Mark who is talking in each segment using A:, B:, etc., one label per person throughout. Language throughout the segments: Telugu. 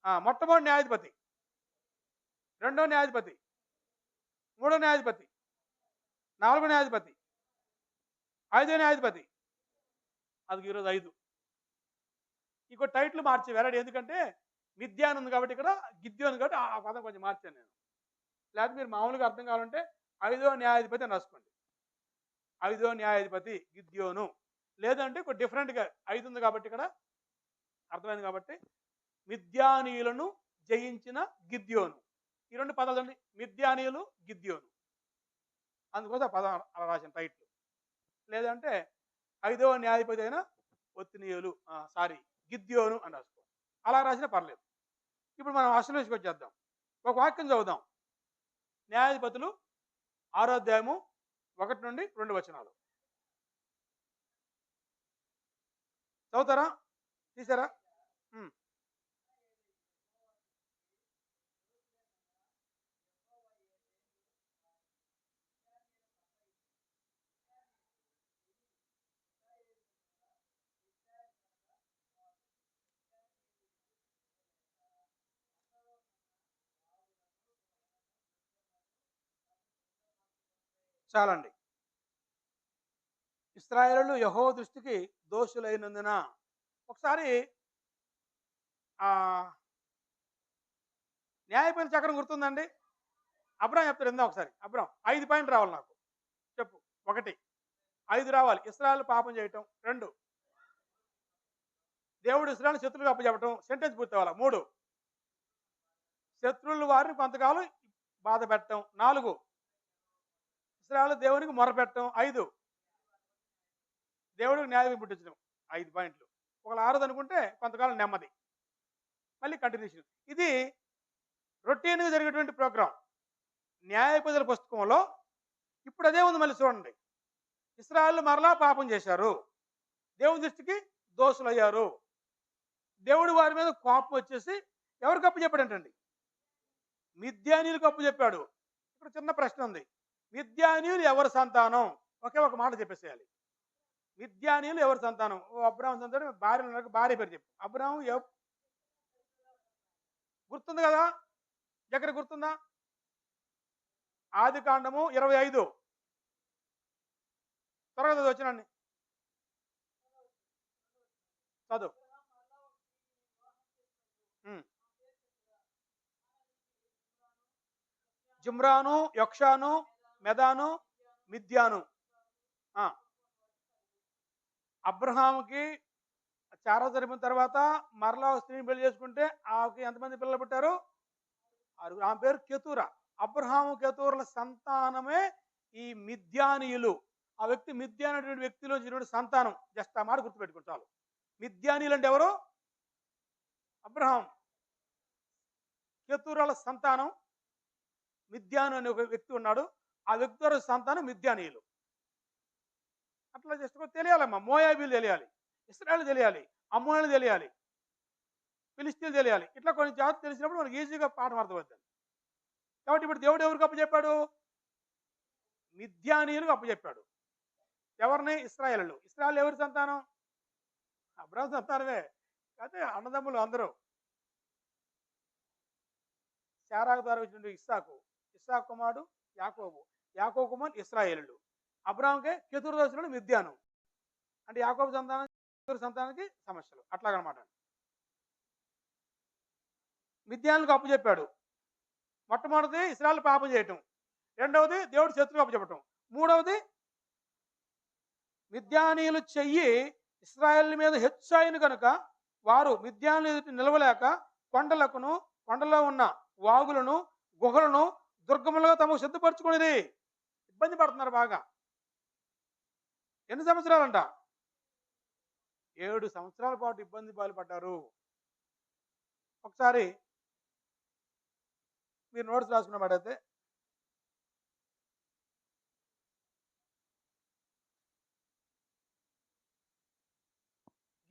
A: మొట్టమొదటి న్యాయాధిపతి, రెండో న్యాయాధిపతి, మూడో న్యాయాధిపతి, నాలుగో న్యాయాధిపతి, ఐదో న్యాయాధిపతి. అది ఈరోజు 5. ఇంకో టైటిల్ మార్చి వెరడి. ఎందుకంటే మిథ్యాన్ ఉంది కాబట్టి ఇక్కడ గిద్యోను కాబట్టి ఆ పదం కొంచెం మార్చాను నేను. లేకపోతే మీరు మామూలుగా అర్థం కావాలంటే ఐదో న్యాయాధిపతి అని రాసుకోండి. ఐదో న్యాయాధిపతి గిద్యోను. లేదంటే కొంచెం డిఫరెంట్గా 5 ఉంది కాబట్టి ఇక్కడ అర్థమైంది కాబట్టి మిద్యానీయులను జయించిన గిద్యోను. ఈ 2 పదాలు అండి, మిద్యానీయులు, గిద్యోను. అందుకోసం ఆ పదం అలా రాసిన టైటిల్. లేదంటే ఐదో న్యాయాధిపతి అయిన ఒత్తినీయులు గిద్యోను అని రాసుకో. అలా రాసినా పర్లేదు. ఇప్పుడు మనం అసలు విషయంకి వచ్చేద్దాం. ఒక వాక్యం చదువుదాం. న్యాయాధిపతులు 6వ అధ్యాయము 1 నుండి 2 వచనాలు చదువుతారా? తీసారా? చాలండి. ఇశ్రాయేలీయులు యెహోవా దృష్టికి దోషులైనందున. ఒకసారి న్యాయపతి చక్రం గుర్తుందండి? అబ్రాం చెప్తారు ఇందా ఒకసారి. అబ్రాం 5 పాయింట్లు రావాలి నాకు. చెప్పు. 1, 5 రావాలి. ఇశ్రాయేలు పాపం చేయటం. 2, దేవుడు ఇశ్రాయేలు శత్రువులకు అప్పచెప్పటం. సెంటెన్స్ పూర్తి అవ్వాలి. 3, శత్రువులు వారిని కొంతకాలం బాధ పెట్టడం. 4, ఇశ్రాయేలు దేవునికి మొరపెట్టడం. 5, దేవుడికి న్యాయం పుట్టించడం. 5 పాయింట్లు. ఒకవేళ 6ది అనుకుంటే కొంతకాలం నెమ్మది. మళ్ళీ కంటిన్యూషన్. ఇది రొటీన్గా జరిగేటువంటి ప్రోగ్రాం. న్యాయపతుల పుస్తకంలో ఇప్పుడు అదే ఉంది. మళ్ళీ చూడండి. ఇశ్రాయేలు మరలా పాపం చేశారు, దేవుని దృష్టికి దోషులయ్యారు. దేవుడు వారి మీద కోపం వచ్చేసి ఎవరికి అప్పు చెప్పాడంటండి? మిద్యానీయులకు అప్పు చెప్పాడు. ఇక్కడ చిన్న ప్రశ్న ఉంది. మిద్యానీయులు ఎవరి సంతానం? ఒకే ఒక మాట చెప్పేసేయాలి. మిద్యానీయులు ఎవరి సంతానం? అబ్రాహం సంతానం. భార్య పేరు చెప్పు. అబ్రాహం గుర్తుంది కదా? ఎక్కడ గుర్తుందా? ఆదికాండము 25 తర్వాత వచ్చినండి చదువు. జిమ్రాను, యొక్షాను, మెదాను, మిద్యాను. అబ్రహాముకి చారా జరిపిన తర్వాత మరలా స్త్రీని పెళ్లి చేసుకుంటే ఆమెకి ఎంతమంది పిల్లలు పుట్టారు? 6. ఆమె పేరు కెతూరా. అబ్రహాము కెతూరుల సంతానమే ఈ మిద్యానీయులు. ఆ వ్యక్తి మిద్యాన్ అనేటువంటి వ్యక్తిలో జరిగిన సంతానం. జస్ట్ ఆ మాట గుర్తుపెట్టుకోండి చాలు. మిద్యానీయులు అంటే ఎవరు? అబ్రహాం. కెతూరాల సంతానం మిద్యాను అనే ఒక వ్యక్తి ఉన్నాడు. ఆ వ్యక్తి ద్వారా సంతానం మిద్యానీయులు. అట్లా జస్ట్ తెలియాలమ్మా. మోయాబీలు తెలియాలి, ఇశ్రాయేలు తెలియాలి, అమ్మోనులు తెలియాలి, ఫిలిస్తీన్లు తెలియాలి. ఇట్లా కొన్ని జాతులు తెలిసినప్పుడు మనకి ఈజీగా పాఠం అర్థమవుతుంది. కాబట్టి ఇప్పుడు దేవుడు ఎవరికి అప్పచెప్పాడు? మిద్యానీయులకు అప్పచెప్పాడు. ఎవరిని? ఇశ్రాయేలు. ఇశ్రాయేలు ఎవరి సంతానం? అబ్రాహం సంతానమే. అయితే అన్నదమ్ములు అందరూ. శారాకు ద్వారా వచ్చిన ఇస్సాకు, ఇస్సాకు కుమారుడు యాకోబు, యాకోబు కుమారుడు ఇశ్రాయేలు. అబ్రాహాంకే కెతూరు దోషుడు మిద్యాను. అంటే యాకోబు సంతానం కెతూరు సంతానానికి సమస్యలు అట్లాగనమాట. మిద్యానులకు అప్పు చెప్పాడు. మొట్టమొదటిది ఇశ్రాయేలు పాపం చేయటం, రెండవది దేవుడు శత్రువు అప్పు చెప్పటం, మూడవది మిద్యానీయులు చెయ్యి ఇశ్రాయేలు మీద హెచ్చాయిను కనుక వారు మిద్యానీయులు నిలవలేక కొండలో ఉన్న వాగులను గుహలను దుర్గములుగా తమకు సిద్ధపరచుకునేది. ఇబ్బంది పడుతున్నారు బాగా. ఎన్ని సంవత్సరాలంట? 7 సంవత్సరాల పాటు ఇబ్బంది పాల్పడ్డారు. ఒకసారి మీరు నోట్స్ రాసుకున్నమాటైతే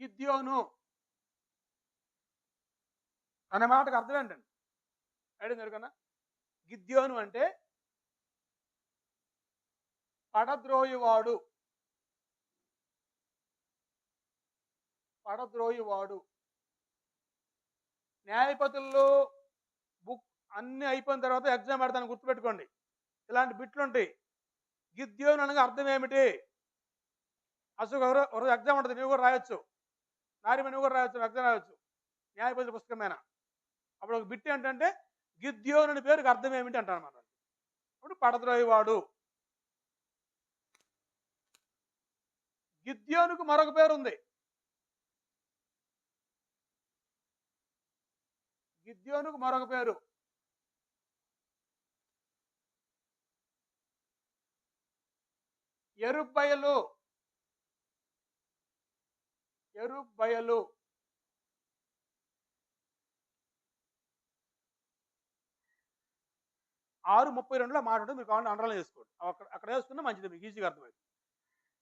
A: గిద్యోను అనే మాటకు అర్థం ఏంటండి? అడిగింది ఎవరికన్నా? గిద్యోను అంటే పడద్రోయువాడు. పడద్రోయువాడు. న్యాయపతుల్లో బుక్ అన్నీ అయిపోయిన తర్వాత ఎగ్జామ్ పెడతాను, గుర్తుపెట్టుకోండి. ఇలాంటి బిట్లు ఉంటాయి. గిద్యోను అనగా అర్థం ఏమిటి? అసలు ఒక ఎగ్జామ్ ఉంటుంది, నువ్వు కూడా రాయొచ్చు. నారిమ నువ్వు కూడా రాయొచ్చు, ఎగ్జామ్ రాయొచ్చు న్యాయపతుల పుస్తకమైన. అప్పుడు ఒక బిట్ ఏంటంటే గిద్యోను పేరుకి అర్థం ఏమిటి అంటాను అన్నమాట. అప్పుడు పడద్రోయవాడు. గిద్యోనుకు మరొక పేరు ఉంది. గిద్యోనుకు మరొక పేరు ఎరుబ్బయలు. ఎరుబ్బయలు. 6:32లో మాట ఉంటుంది, మీరు కావాలంటే అండర్లైన్ చేసుకోండి. అక్కడ వేసుకున్నా మంచిది, మీకు ఈజీగా అర్థమైంది.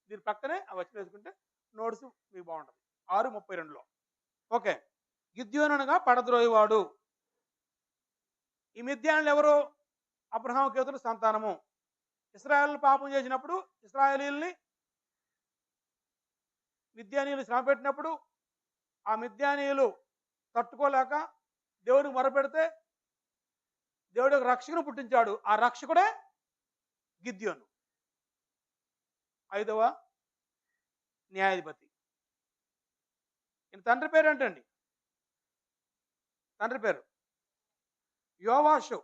A: దీని పక్కనే ఆ వచ్చి వేసుకుంటే నోట్స్ మీకు బాగుంటుంది. 6:32లో. ఓకే. గిద్యోను అనగా పడద్రోయవాడు. ఈ మిద్యానులు ఎవరు? అబ్రహాం కేతుల సంతానము. ఇశ్రాయేలు పాపం చేసినప్పుడు ఇశ్రాయేలీల్ని మిద్యానీయులు శ్రమ పెట్టినప్పుడు ఆ మిద్యానీయులు తట్టుకోలేక దేవుడికి మొరపెడితే దేవుడు ఒక రక్షకును పుట్టించాడు. ఆ రక్షకుడే గిద్యోను, 5వ న్యాయాధిపతి. ఈయన తండ్రి పేరు ఏంటండి? తండ్రి పేరు యోవాషు.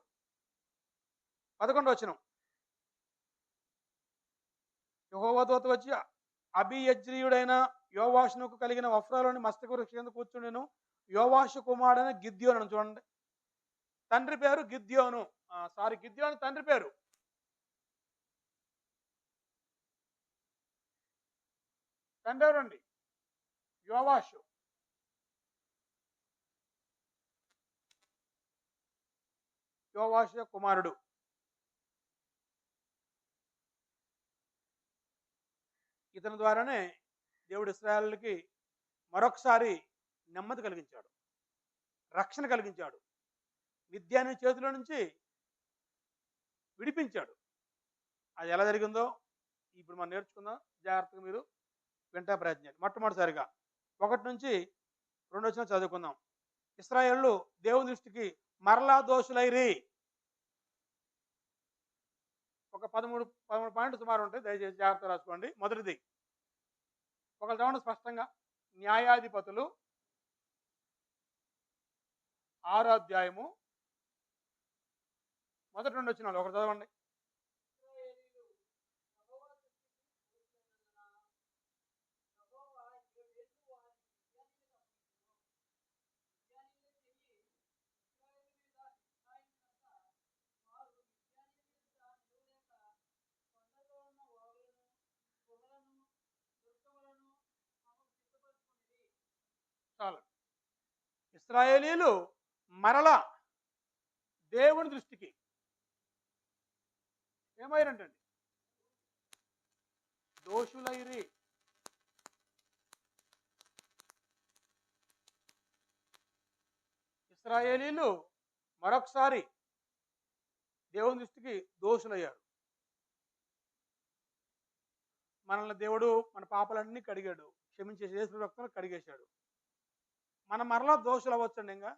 A: 11వ వచనం. యెహోవా దూత వచ్చి అబీయజ్రీయుడైన యోవాషునకు కలిగిన వఫ్రాలోని మస్తక వృక్షం కింద కూర్చుండెను. యోవాషు కుమారుడైన గిద్యోను అని చూడండి. తండ్రి పేరు గిద్యోను. గిద్యోను తండ్రి పేరు. తండ్రి ఎవరండి? యోవాషు. యోవాషు కుమారుడు. ఇతని ద్వారానే దేవుడు ఇశ్రాయేలుకి మరొకసారి నెమ్మది కలిగించాడు, రక్షణ కలిగించాడు, మిద్యానీ చేతిలో నుంచి విడిపించాడు. అది ఎలా జరిగిందో ఇప్పుడు మనం నేర్చుకుందాం. జాగ్రత్తగా మీరు వింటా ప్రయత్నించండి. మొట్టమొదటిసారిగా 1 నుంచి 2 వచనాలు చదువుకుందాం. ఇశ్రాయేలు దేవుని దృష్టికి మరలా దోషులైరి. ఒక 13 పాయింట్లు సుమారు ఉంటాయి, దయచేసి జాగ్రత్త రాసుకోండి. మొదటిది, ఒకళ్ళు చదవండి స్పష్టంగా. న్యాయాధిపతులు 6వ అధ్యాయము మొదటి 2 వచనాలు ఒకటి చదవండి. చాలు. ఇశ్రాయేలీలు మరలా దేవుని దృష్టికి ఏమైరంటండి? దోషులైరి. ఇశ్రాయేలీలు మరొకసారి దేవుని దృష్టికి దోషులయ్యారు. మనల్ని దేవుడు మన పాపాలన్నీ కడిగాడు, క్షమించేసి యేసు రక్తంలో కడిగేశాడు. మనం మరలా దోషులు అవ్వచ్చండి. ఇంకా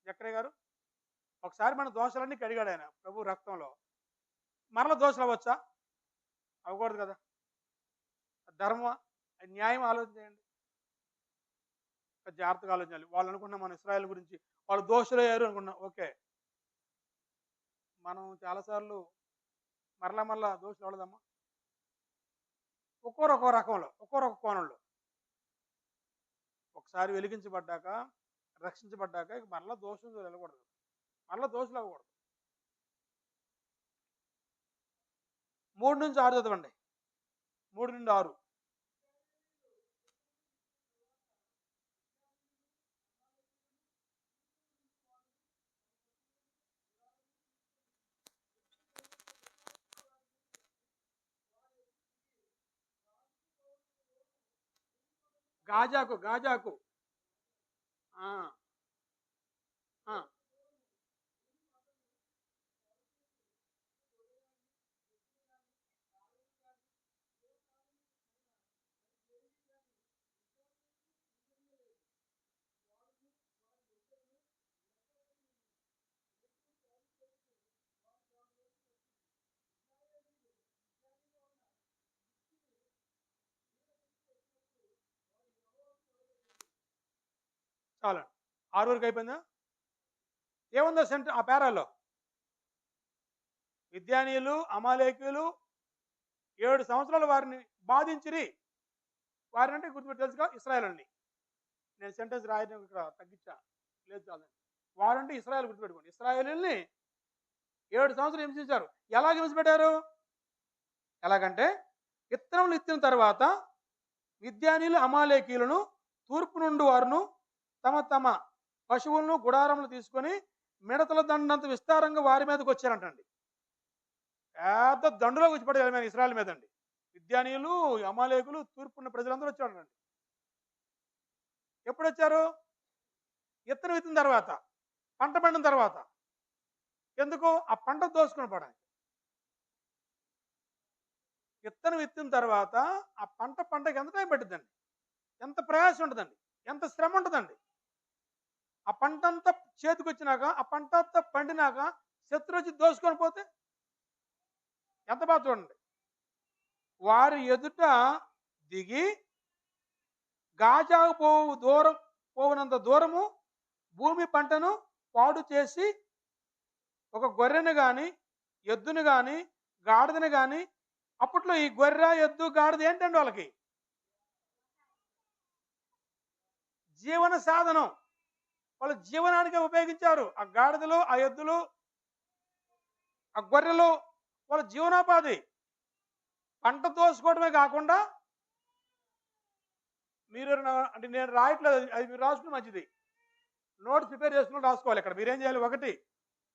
A: జక్కయ్య గారు, ఒకసారి మన దోషాలన్నీ కడిగాడు ఆయన ప్రభు రక్తంలో, మరలా దోషులు అవ్వచ్చా? అవ్వకూడదు కదా. ధర్మం, న్యాయం ఆలోచించండి. జాగ్రత్తగా ఆలోచించాలి. వాళ్ళు అనుకున్నాం మన ఇశ్రాయేలు గురించి, వాళ్ళు దోషులయ్యారు అనుకున్నాం. ఓకే, మనం చాలాసార్లు మరలా దోషులు అవ్వలేదమ్మా. ఒక్కో రకంలో, ఒక్కో కోణంలో. ఒకసారి వెలిగించబడ్డాక, రక్షించబడ్డాక ఇక మరలా దోషం వెళ్ళకూడదు, మరలా దోషులు అవ్వకూడదు. 3 నుంచి 6 చదవండి. 3 నుండి 6. గాజాకు ఆ, ఆ. చాలండి. 6 వరకు అయిపోయిందా? ఏముందో ఆ పేరాల్లో? మిద్యానీయులు, అమాలేకీయులు 7 సంవత్సరాలు వారిని బాధించిరి. వారినంటే గుర్తుపెట్టి తెలుసుగా, ఇశ్రాయేలుని. నేను సెంటెన్స్ రాయడం ఇక్కడ తగ్గించా, లేదు చాలండి. వారంటే ఇశ్రాయేలు, గుర్తుపెట్టుకోండి. ఇశ్రాయేలుని 7 సంవత్సరాలు హింసించారు. ఎలాగ హింసపెట్టారు? ఎలాగంటే విత్తనములు ఎత్తిన తర్వాత మిద్యానీయులు, అమాలేకీయులను తూర్పు నుండి వారును తమ తమ పశువులను, గుడారములు తీసుకొని మిడతల దండంత విస్తారంగా వారి మీదకి వచ్చారంటండి. పెద్ద దండులో కూర్చిపడ్డారు ఇశ్రాయేల్ మీద అండి. మిద్యానీయులు, అమాలేకులు, తూర్పున్న ప్రజలందరూ వచ్చారండి. ఎప్పుడు వచ్చారు? విత్తనం విత్తిన తర్వాత, పంట పండిన తర్వాత. ఎందుకు? ఆ పంట దోసుకుని పోవడానికి. విత్తనం విత్తిన తర్వాత ఆ పంటకి ఎంత టైం పట్టిద్దండి? ఎంత ప్రయాసం ఉంటుందండి? ఎంత శ్రమ ఉంటుందండి? ఆ పంట అంతా చేతికి వచ్చినాక, ఆ పంట అంతా పండినాక శత్రు వచ్చి దోసుకొని పోతే ఎంత బాధ చూడండి. వారి ఎదుట దిగి గాజాకు పోవునంత దూరము భూమి పంటను పాడు చేసి ఒక గొర్రెను కానీ, ఎద్దును కానీ, గాడిదను కానీ. అప్పట్లో ఈ గొర్రె, ఎద్దు, గాడిద ఏంటండి వాళ్ళకి? జీవన సాధనం. వాళ్ళ జీవనానికి ఉపయోగించారు. ఆ గాడిదలు, ఆ ఎద్దులు, ఆ గొర్రెలు వాళ్ళ జీవనోపాధి. పంట దోసుకోవడమే కాకుండా, మీరు అంటే నేను రాయట్లేదు, అది మీరు రాసుకుని మంచిది. నోట్స్ ప్రిపేర్ చేసుకుని రాసుకోవాలి. ఇక్కడ మీరేం చేయాలి? 1,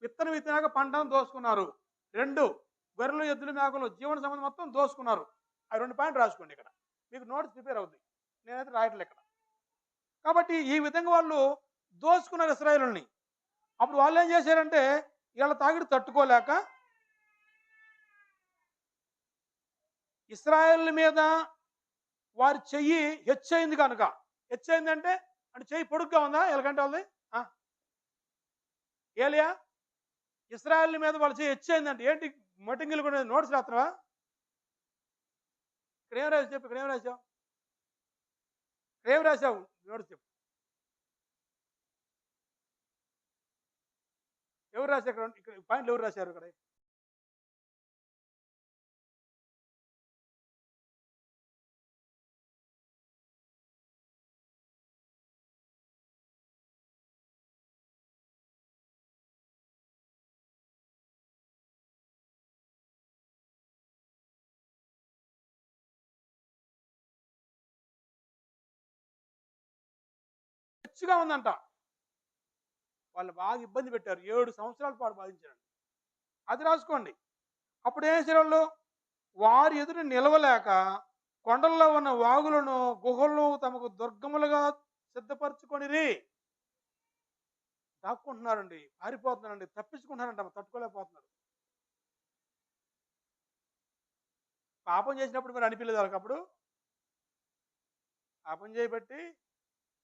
A: విత్తనం విత్తినాక పంటను దోసుకున్నారు. 2, గొర్రెలు, ఎద్దులు, మేకలు జీవన సంబంధం మొత్తం దోసుకున్నారు. ఆ 2 పాయింట్ రాసుకోండి. ఇక్కడ మీకు నోట్స్ ప్రిపేర్ అవుతుంది. నేనైతే రాయట్లేదు ఇక్కడ. కాబట్టి ఈ విధంగా వాళ్ళు దోసుకున్నారు ఇశ్రాయేలుని. అప్పుడు వాళ్ళు ఏం చేశారంటే, వీళ్ళ తాగిడి తట్టుకోలేక ఇశ్రాయేల్ మీద వారి చెయ్యి హెచ్చయింది కనుక. హెచ్చయిందంటే అంటే చెయ్యి పొడుగ్గా ఉందా ఎలాగంటే వాళ్ళది? ఏలియా, ఇశ్రాయేల్ మీద వాళ్ళ చెయ్యి హెచ్చయిందంటే ఏంటి? మటింగిలు కూడా నోట్స్ రాత్రవా? ఇక్కడ ఏం రాసావు చెప్పు. ఇక్కడ ఏం రాసావు? ఏం రాసావు? నోట్స్ చెప్పు. ఎవరు రాశారు? ఇక్కడ పాయింట్లు ఎవరు రాశారు? ఇక్కడ హెచ్చుగా ఉందంట. వాళ్ళు బాగా ఇబ్బంది పెట్టారు. 7 సంవత్సరాల పాటు బాధించారు. అది రాసుకోండి. అప్పుడు ఏం చేశారు వాళ్ళు? వారి ఎదుట నిలవలేక కొండల్లో ఉన్న వాగులను, గుహలను తమకు దుర్గములుగా సిద్ధపరచుకొనిరి. దాక్కుంటున్నారండి, పారిపోతున్నారండి, తప్పించుకుంటున్నారంట, తట్టుకోలేకపోతున్నారు. పాపం చేసినప్పుడు మరి అనిపించలేదు వాళ్ళకి. అప్పుడు పాపం చేయబట్టి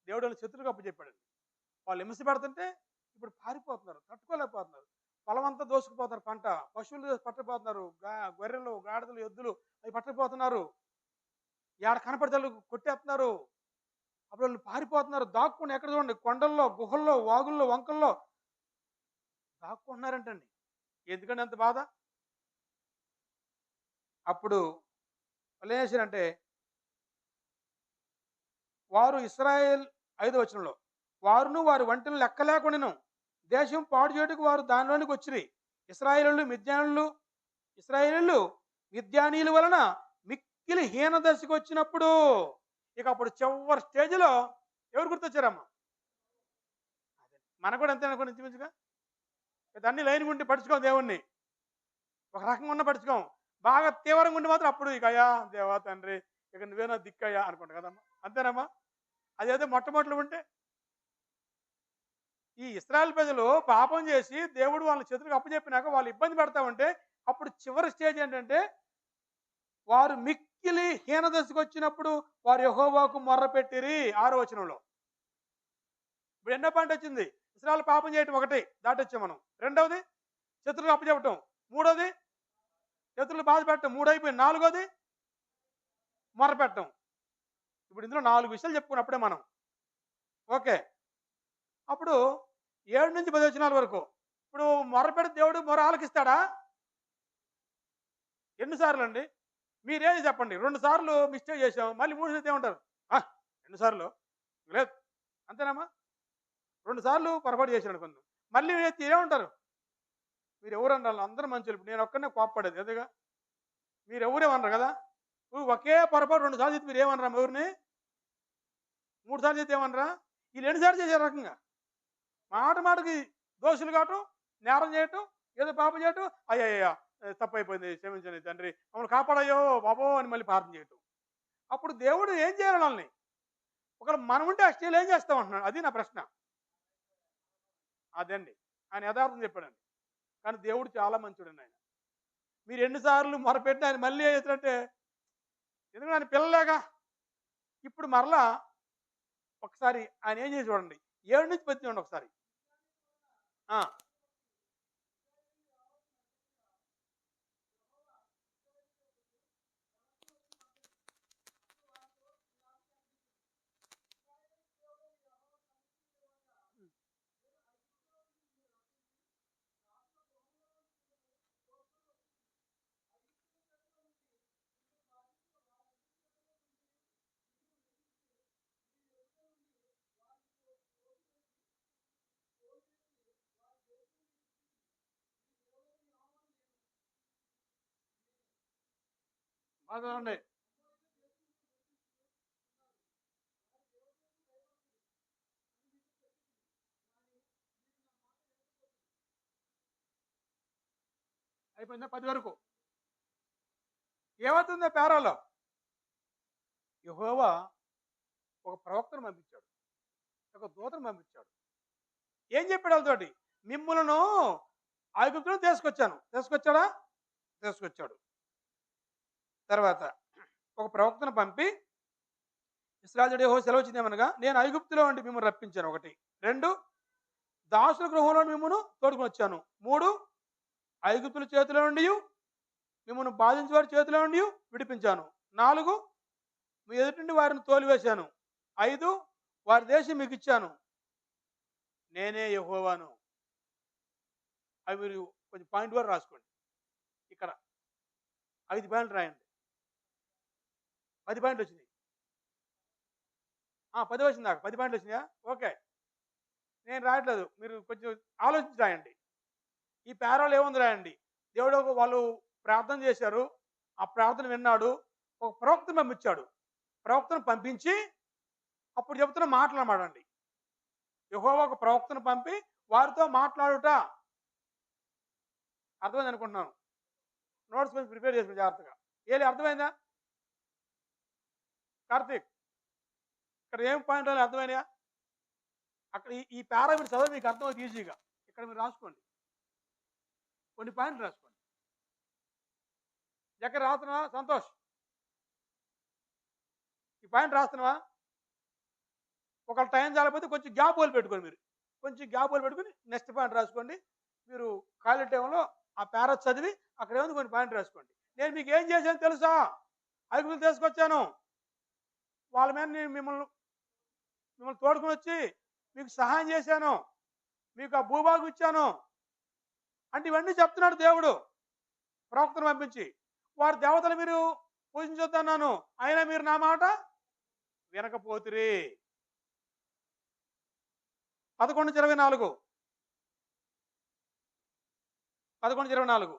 A: దేవుడు వాళ్ళ శత్రువులకు అప్పచెప్పాడండి. వాళ్ళు హింస పెడుతుంటే ఇప్పుడు పారిపోతున్నారు, తట్టుకోలేకపోతున్నారు. పొలమంతా దోసుకుపోతున్నారు, పంట, పశువులు పట్టకపోతున్నారు, గొర్రెలు, గాడిదలు, ఎద్దులు అవి పట్టకపోతున్నారు. ఏడ కనపడితే కొట్టేస్తున్నారు. అప్పుడు వాళ్ళు పారిపోతున్నారు, దాక్కుని. ఎక్కడ చూడండి, కొండల్లో, గుహల్లో, వాగుల్లో, వంకల్లో దాక్కుంటున్నారంటండి. ఎందుకంటే అంత బాధ. అప్పుడు వాళ్ళు ఏం చేశారంటే, వారు ఇశ్రాయేల్ 5వ వచనంలో, వారును వారి వంటలు లెక్కలేకుండాను దేశం పాడు చేయడానికి వారు దానిలోనికి వచ్చిరి. ఇశ్రాయేలీయులు మిద్యానీయుల వలన మిక్కిలి హీన దశకు వచ్చినప్పుడు, ఇక అప్పుడు చివరి స్టేజ్లో ఎవరు గుర్తొచ్చారమ్మా? మనకు కూడా అంతే అనుకోండి, ఇంచుమించుగా. అన్ని లైన్గా ఉండి పడుచుకోం దేవుణ్ణి. ఒక రకంగా ఉన్న పడుచుకోం. బాగా తీవ్రంగా ఉండి మాత్రం అప్పుడు ఇక అయ్యా దేవా తండ్రి, ఇక నువ్వేనా దిక్కయ్యా అనుకుంటా కదమ్మా. అంతేనమ్మా? అదేదో మొట్టమొదటిలో ఉంటే. ఈ ఇశ్రాయేల్ ప్రజలు పాపం చేసి దేవుడు వాళ్ళ చేతులకు అప్పచెప్పినాక వాళ్ళు ఇబ్బంది పెడతా ఉంటే, అప్పుడు చివరి స్టేజ్ ఏంటంటే, వారు మిక్కిలి హీనదశకు వచ్చినప్పుడు వారు యెహోవాకు మొర్ర పెట్టిరి. 6వ వచనంలో. ఇప్పుడు ఎన్నో పాయింట్ వచ్చింది? ఇశ్రాయేల్ పాపం చేయటం 1 దాటొచ్చాం మనం. 2వది శత్రువులకు అప్పచెప్పటం. 3వది శత్రువులు బాధ పెట్టడం. 3 అయిపోయింది. 4వది మొర్ర పెట్టడం. ఇప్పుడు ఇందులో 4 విషయాలు చెప్పుకున్నప్పుడే మనం ఓకే. అప్పుడు 7-10 వచనాల వరకు. ఇప్పుడు మొరపెడితే దేవుడు మొర ఆలకిస్తాడా? ఎన్ని సార్లండి? మీరేది చెప్పండి. 2 సార్లు మిస్టేక్ చేసాం. మళ్ళీ మూడోసారి ఏమంటారు? ఆ! 2 సార్లు లేదు. అంతేనమ్మా? 2 సార్లు పొరపాటు చేశాడనుకుందాం. మళ్ళీ ఎత్తి ఏమంటారు? మీరెవరన్నారు? అందరూ మంచోళ్ళు. ఇప్పుడు నేనొక్కడినే కోప్పడేది అదేగా. మీరెవరేమనరు కదా! నువ్వు ఒకే పొరపాటు 2 సార్లు చేస్తే మీరేమనరా ఎవరిని? 3 సార్లు చేస్తే ఏమనరా? ఈళ్ళు ఎన్ని సార్లు చేశారు రకంగా. మాట మాటకి దోషులు కావటం, నేరం చేయటం, ఏదో పాపం చేయటం, అయ్యయ్యయ్య! తప్పైపోయింది క్షమించండి తండ్రి. మమ్మల్ని కాపాడయ్యో బాబో! అని మళ్ళీ ప్రార్థన చేయటం. అప్పుడు దేవుడు ఏం చేయాలి ఆళ్ళని? ఒకవేళ మనముంటే ఆ స్టేజ్‌లో ఏం చేస్తామంటున్నాడు? అది నా ప్రశ్న. అదండి. ఆయన యథార్థం చెప్పాడండి. కానీ దేవుడు చాలా మంచోడండి ఆయన. మీరు ఎన్ని సార్లు మొరపెట్టినా ఆయన మళ్ళీ ఏం చేస్తాడంటే ఎందుకంటే ఆయన పిల్లలేగా. ఇప్పుడు మరలా ఒకసారి ఆయన ఏం చేసి చూడండి. 7-10 చూడండి ఒకసారి. ఆ! బాగా చూడండి. అయిపోయిందా 10 వరకు. ఏమవుతుందో పేరాలో? యెహోవా ఒక ప్రవక్తను పంపించాడు. ఒక దూతను పంపించాడు. ఏం చెప్పాడు ఆళ్ళతోటి? మిమ్ములను ఐగుప్తు నుంచి తీసుకొచ్చాను. తీసుకొచ్చాడా? తీసుకొచ్చాడు. తర్వాత ఒక ప్రవక్తను పంపి ఇశ్రాయేలుడు యెహోవా సెలవిచ్చిందేమనగా నేను ఐగుప్తులో నుండి మిమ్మల్ని రప్పించాను 1. 2 దాసుల గృహంలో మిమ్మల్ని తోడుకొనొచ్చాను. 3 ఐగుప్తుల చేతిలో నుండియు మిమ్మల్ని బాధించే వారి చేతిలో నుండి విడిపించాను. 4 మీ ఎదుటి నుండి వారిని తోలివేశాను. 5 వారి దేశం మీకు ఇచ్చాను. నేనే యెహోవాను. అవి మీరు కొంచెం పాయింట్ వరకు రాసుకోండి. ఇక్కడ 5 పాయింట్లు రాయండి. 10 పాయింట్లు వచ్చినాయి. 10 వచ్చింది నాకు. 10 పాయింట్లు వచ్చినాయా? ఓకే. నేను రాయట్లేదు. మీరు కొంచెం ఆలోచించి రాయండి. ఈ పేరాలో ఏముంది రాయండి. దేవుడు వాళ్ళు ప్రార్థన చేశారు. ఆ ప్రార్థన విన్నాడు. ఒక ప్రవక్తను పంపించాడు. ప్రవక్తను పంపించి అప్పుడు చెబుతున్న మాటలు అన్నమాటండి. యెహోవా ఒక ప్రవక్తను పంపి వారితో మాట్లాడుట. అర్థమైంది అనుకుంటున్నాను. నోట్స్ కొంచెం ప్రిపేర్ చేసుకోండి జాగ్రత్తగా. ఏలి అర్థమైందా? కార్తీక్ ఇక్కడ ఏం పాయింట్ అర్థమైనాయా? అక్కడ ఈ పేరా మీరు చదివి మీకు అర్థమవుతుంది ఈజీగా. ఇక్కడ మీరు రాసుకోండి. కొన్ని పాయింట్లు రాసుకోండి. ఎక్కడ రాస్తున్నావా సంతోష్? ఈ పాయింట్ రాస్తున్నావా? ఒకవేళ టైం చాలకపోతే కొంచెం గ్యాప్ హోల్ పెట్టుకోండి మీరు. కొంచెం గ్యాప్ హోల్ పెట్టుకొని నెక్స్ట్ పాయింట్ రాసుకోండి. మీరు ఖాళీ టైంలో ఆ పేరా చదివి అక్కడ ఏముంది కొన్ని పాయింట్ రాసుకోండి. నేను మీకు ఏం చేశాను తెలుసా? ఐగుప్తు తీసుకొచ్చాను. వాళ్ళ మీద నేను మిమ్మల్ని తోడుకొని వచ్చి మీకు సహాయం చేశాను. మీకు ఆ భూభాగం ఇచ్చాను. అంటే ఇవన్నీ చెప్తున్నాడు దేవుడు ప్రవక్తను పంపించి. వారి దేవతలు మీరు పూజించొద్దన్నాను. అయినా మీరు నా మాట వినకపోతిరి. 11:24 11:24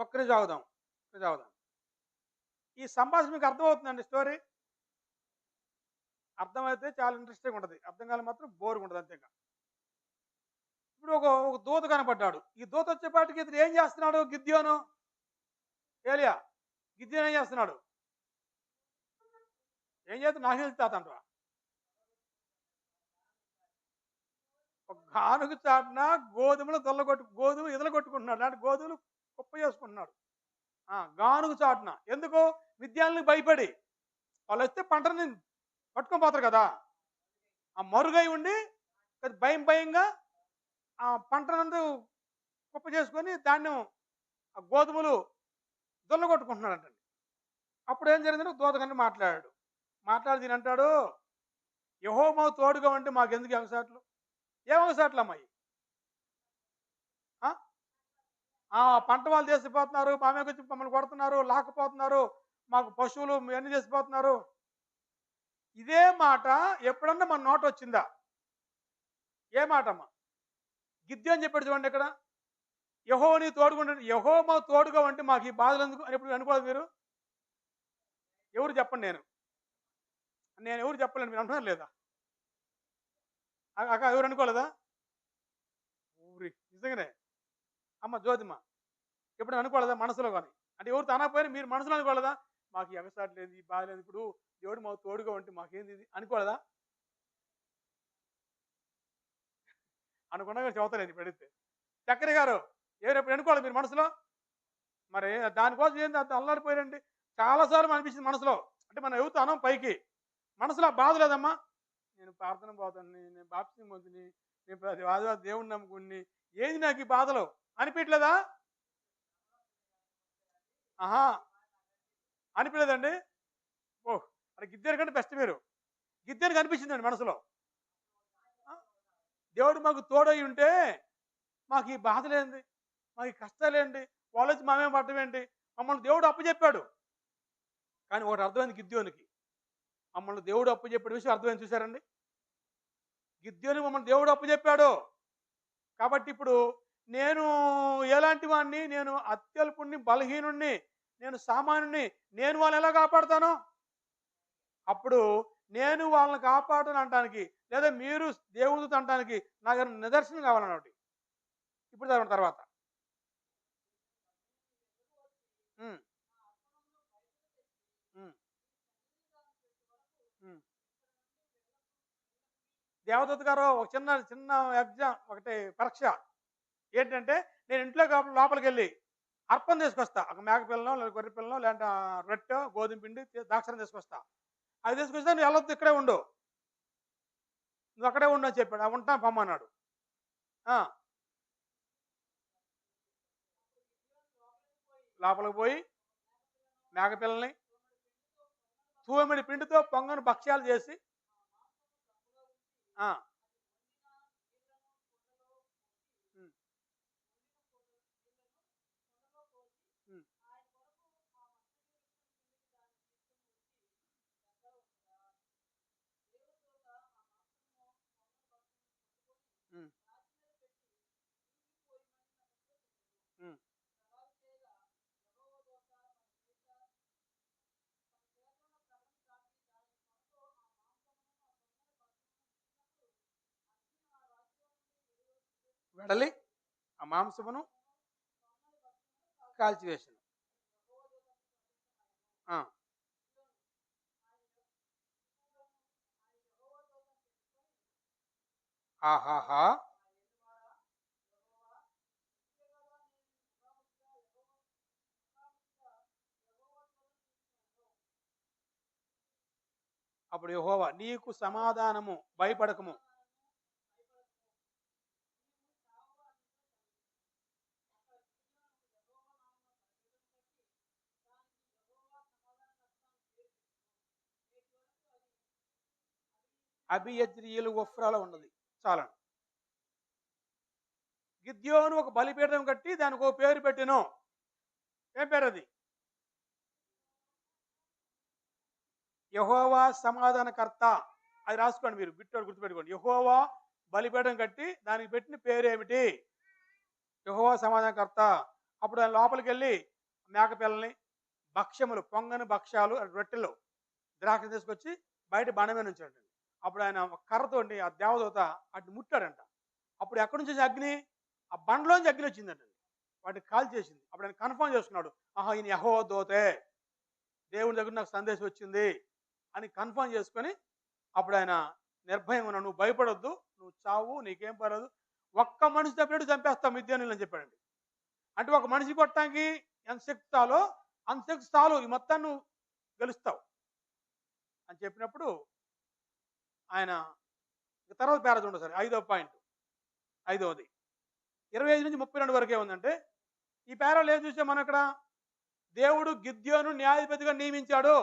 A: ఒక్క నిమిషం ఆగుదాం. ఒక్క నిమిషం ఆగుదాం. ఈ సంభాషణ మీకు అర్థమవుతుందండి స్టోరీ? అర్థమైతే చాలా ఇంట్రెస్టింగ్‌గా ఉంటది. అర్థం కాలేక మాత్రం బోర్‌గా ఉంటది అంతే ఇంక. ఇప్పుడు ఒక దూత కనపడ్డాడు. ఈ దూత వచ్చేపాటికి ఇతను ఏం చేస్తున్నాడు గిద్యోను? ఏలియా. గిద్యోను ఏం చేస్తున్నాడు? ఏం చేస్తున్నాడు? నాకు తెలుసు తాత అంటావా? ఒక గానుగ చాటున గోధుమ ఇదలగొట్టుకుంటున్నాడు. అంటే గోధుమలు కుప్ప చేసుకుంటున్నాడు. గానుగ చాటున. ఎందుకు? మిద్యానులకు భయపడి. వాళ్ళొస్తే పంటని పట్టుకొని పోతారు కదా! ఆ మరుగై ఉండి భయంగా ఆ పంటనందు కుప్ప చేసుకొని ధాన్యం ఆ గోధుమలు దొల్లగొట్టుకుంటున్నాడంటండి. అప్పుడు ఏం జరిగిందంటే దూతగారిని మాట్లాడాడు. మాట్లాడి దీనంటాడు, యెహోవా తోడుగా ఉంటే మాకెందుకు ఎగసాట్లు? ఏం ఎగసాట్లమ్మాయి? ఆ? పంట వాళ్ళు చేసిపోతున్నారు, మా మీదకొచ్చి మమ్మల్ని కొడుతున్నారు, లాక్కుపోతున్నారు, మాకు పశువులు ఇవన్నీ చేసిపోతున్నారు. ఇదే మాట ఎప్పుడన్నా మన నోట వచ్చిందా? ఏ మాటమ్మా? గిద్యోను చెప్పాడు చూడండి ఇక్కడ. యెహోవా నీకు తోడుగా ఉండండి. యెహోవా తోడుగా ఉంటే మాకు ఈ బాధలు ఎందుకు అని ఎప్పుడు అనుకోలేదు మీరు? ఎవరు చెప్పండి నేను. నేను ఎవరు చెప్పలేను మీరు అంటున్నారు లేదా? అక్క ఎవరు అనుకోలేదా? ఊరి నిజంగానే. అమ్మ జ్యోతిమ్మ ఎప్పుడు అనుకోలేదా మనసులో కానీ? అంటే ఎవరితో అనకపోయినా మీరు మనసులో అనుకోలేదా? మాకు ఈ ఎగసాటు లేదు, ఈ బాధ లేదు. ఇప్పుడు దేవుడు మాకు తోడుగా ఉంటే మాకేంది ఇది అనుకోలేదా? అనుకున్నా చెబుతాను ఇప్పుడు అడిగితే. చక్రి గారు ఎవరు ఎప్పుడు అనుకోవాలి మీరు మనసులో? మరి దానికోసం ఏంది అంత అల్లాడిపోయారండి? చాలాసార్లు అనిపించింది మనసులో. అంటే మనం ఎవరితో అనం పైకి. మనసులో ఆ బాధ లేదమ్మా. నేను ప్రార్థన పోతాన్ని, నేను బాప్తిసం పొందిని, నేను ప్రతి ఆదివారం దేవుడిని నమ్ముకుని, ఏంది నాకు ఈ బాధలు అనిపించలేదా? ఆహా! అనిపించలేదండి? ఓహ్! అది గిద్దెని కంటే బెస్ట్ మీరు. గిద్దెనికి అనిపించిందండి మనసులో. ఆ! దేవుడు మాకు తోడై ఉంటే మాకు ఈ బాధలేంది? మాకు ఈ కష్టాలేంటి? వాళ్ళొచ్చి మా మీద పడటం ఏంటి? మమ్మల్ని దేవుడు అప్పజెప్పాడు. కానీ ఒకటి అర్థమైంది గిద్యోనికి. మమ్మల్ని దేవుడు అప్పజెప్పిన విషయం అర్థమైంది చూసారండి? గిద్యోనికి మమ్మల్ని దేవుడు అప్పజెప్పాడు. కాబట్టి ఇప్పుడు నేను ఎలాంటి వాడిని? నేను అత్యల్పుడిని, బలహీనుడిని, నేను సామాన్యుడిని. నేను వాళ్ళని ఎలా కాపాడుతాను? అప్పుడు నేను వాళ్ళని కాపాడను అనటానికి, లేదా మీరు దేవుడితో అనటానికి నాకు నిదర్శనం కావాలన్నమాట. ఇప్పుడు చదవండి తర్వాత. హ్మ్. హ్మ్. హ్మ్. దేవదూత గారు ఒక చిన్న చిన్న ఎగ్జామ్ ఒకటి పరీక్ష. ఏంటంటే నేను ఇంట్లో లోపలికెళ్ళి అర్పణ తీసుకొస్తా. ఒక మేక పిల్లనో, లేదా గొర్రె పిల్లనో, లేదంటే రొట్టె, గోధుమ పిండి, ద్రాక్షారం తీసుకొస్తా. అది తీసుకొస్తే నువ్వు వెళ్ళొద్దు ఇక్కడే ఉండు. నువ్వు అక్కడే ఉండు అని చెప్పాడు. ఉంటాను పొమ్మన్నాడు. ఆ! లోపలికి పోయి మేక పిల్లల్ని తూమెడు పిండితో పొంగని భక్ష్యాలు చేసి ఆ! హ్మ్. హ్మ్. హ్మ్. హ్మ్. వెడలి ఆ మాంసమును కాల్చివేసాను. ఆ! ఆహాహా! అప్పుడు యెహోవా నీకు సమాధానము భయపడకము. అబియజ్రీయులు ఒఫ్రాలో ఉన్నది. చాలండి. గిద్యోను ఒక బలిపీఠం కట్టి దానికి ఒక పేరు పెట్టెను. ఏం పేరది? యెహోవా సమాధానకర్త. అది రాసుకోండి మీరు. బిట్టోడు గుర్తుపెట్టుకోండి. యెహోవా బలిపీఠం కట్టి దానికి పెట్టిన పేరేమిటి? యెహోవా సమాధానకర్త. అప్పుడు ఆయన లోపలికెళ్ళి మేకపిల్లని, భక్ష్యములు, పొంగని భక్ష్యాలు, రొట్టెలు, ద్రాక్ష తీసుకొచ్చి బయట బండ మీద ఉంచాడండి. అప్పుడు ఆయన ఒక కర్రతోటి ఆ దేవదూత అటు ముట్టాడంట. అప్పుడు ఎక్కడి నుంచి వచ్చే అగ్ని? ఆ బండలోంచి అగ్ని వచ్చిందంట. వాటిని కాల్ చేసింది. అప్పుడు ఆయన కన్ఫర్మ్ చేసుకున్నాడు. ఆహా, ఈయన యెహోవా దూతే, దేవుని దగ్గర నాకు సందేశం వచ్చింది అని కన్ఫర్మ్ చేసుకొని అప్పుడు ఆయన నిర్భయంగా ఉన్నాడు. నువ్వు భయపడొద్దు, నువ్వు చావు, నీకేం పర్లేదు, ఒక్క మనిషి తప్పినట్టు చంపేస్తావు మిద్యానీయులను అని చెప్పాడండి. అంటే ఒక మనిషి కొట్టడానికి ఎంత శక్తి చాలో అంత శక్తి చాలు, ఈ మొత్తాన్ని నువ్వు గెలుస్తావు అని చెప్పినప్పుడు ఆయన తర్వాత పేర చూడండి సార్. 5వ పాయింట్, 5వది 25 నుంచి 32 వరకే ఉందంటే ఈ పేరాలు ఏం చూసాం మనం ఇక్కడ? దేవుడు గిద్యోను న్యాయాధిపతిగా నియమించాడు.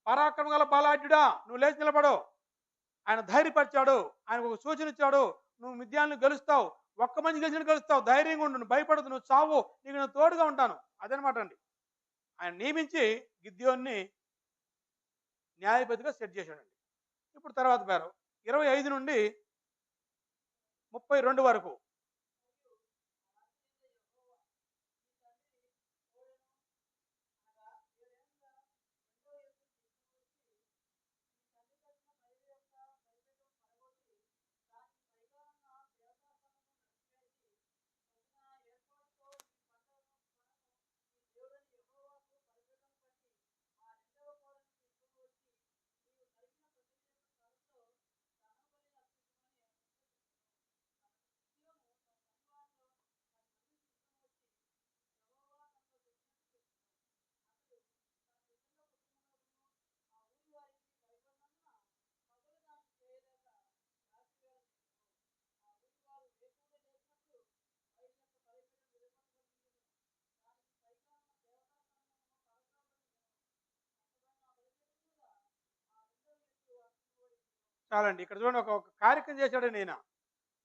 A: పరాక్రమ గల బలాఢ్యుడా, నువ్వు లేచి నిలబడు. ఆయన ధైర్యపరిచాడు. ఆయనకు ఒక సూచన ఇచ్చాడు. నువ్వు మిద్యాన్ని గెలుస్తావు, ఒక్క మంది గెలిచిన గెలుస్తావు, ధైర్యంగా ఉండు, నువ్వు భయపడదు, నువ్వు చావు, నీకు నేను తోడుగా ఉంటాను. అదనమాట అండి. ఆయన నియమించి గిద్యోన్ని న్యాయాధిపతిగా సెట్ చేశాడండి. ఇప్పుడు తర్వాత పేరు 25 నుండి 32 వరకు. చాలండి. ఇక్కడ చూడండి, ఒక ఒక కార్యక్రమం చేశాడండి ఈయన.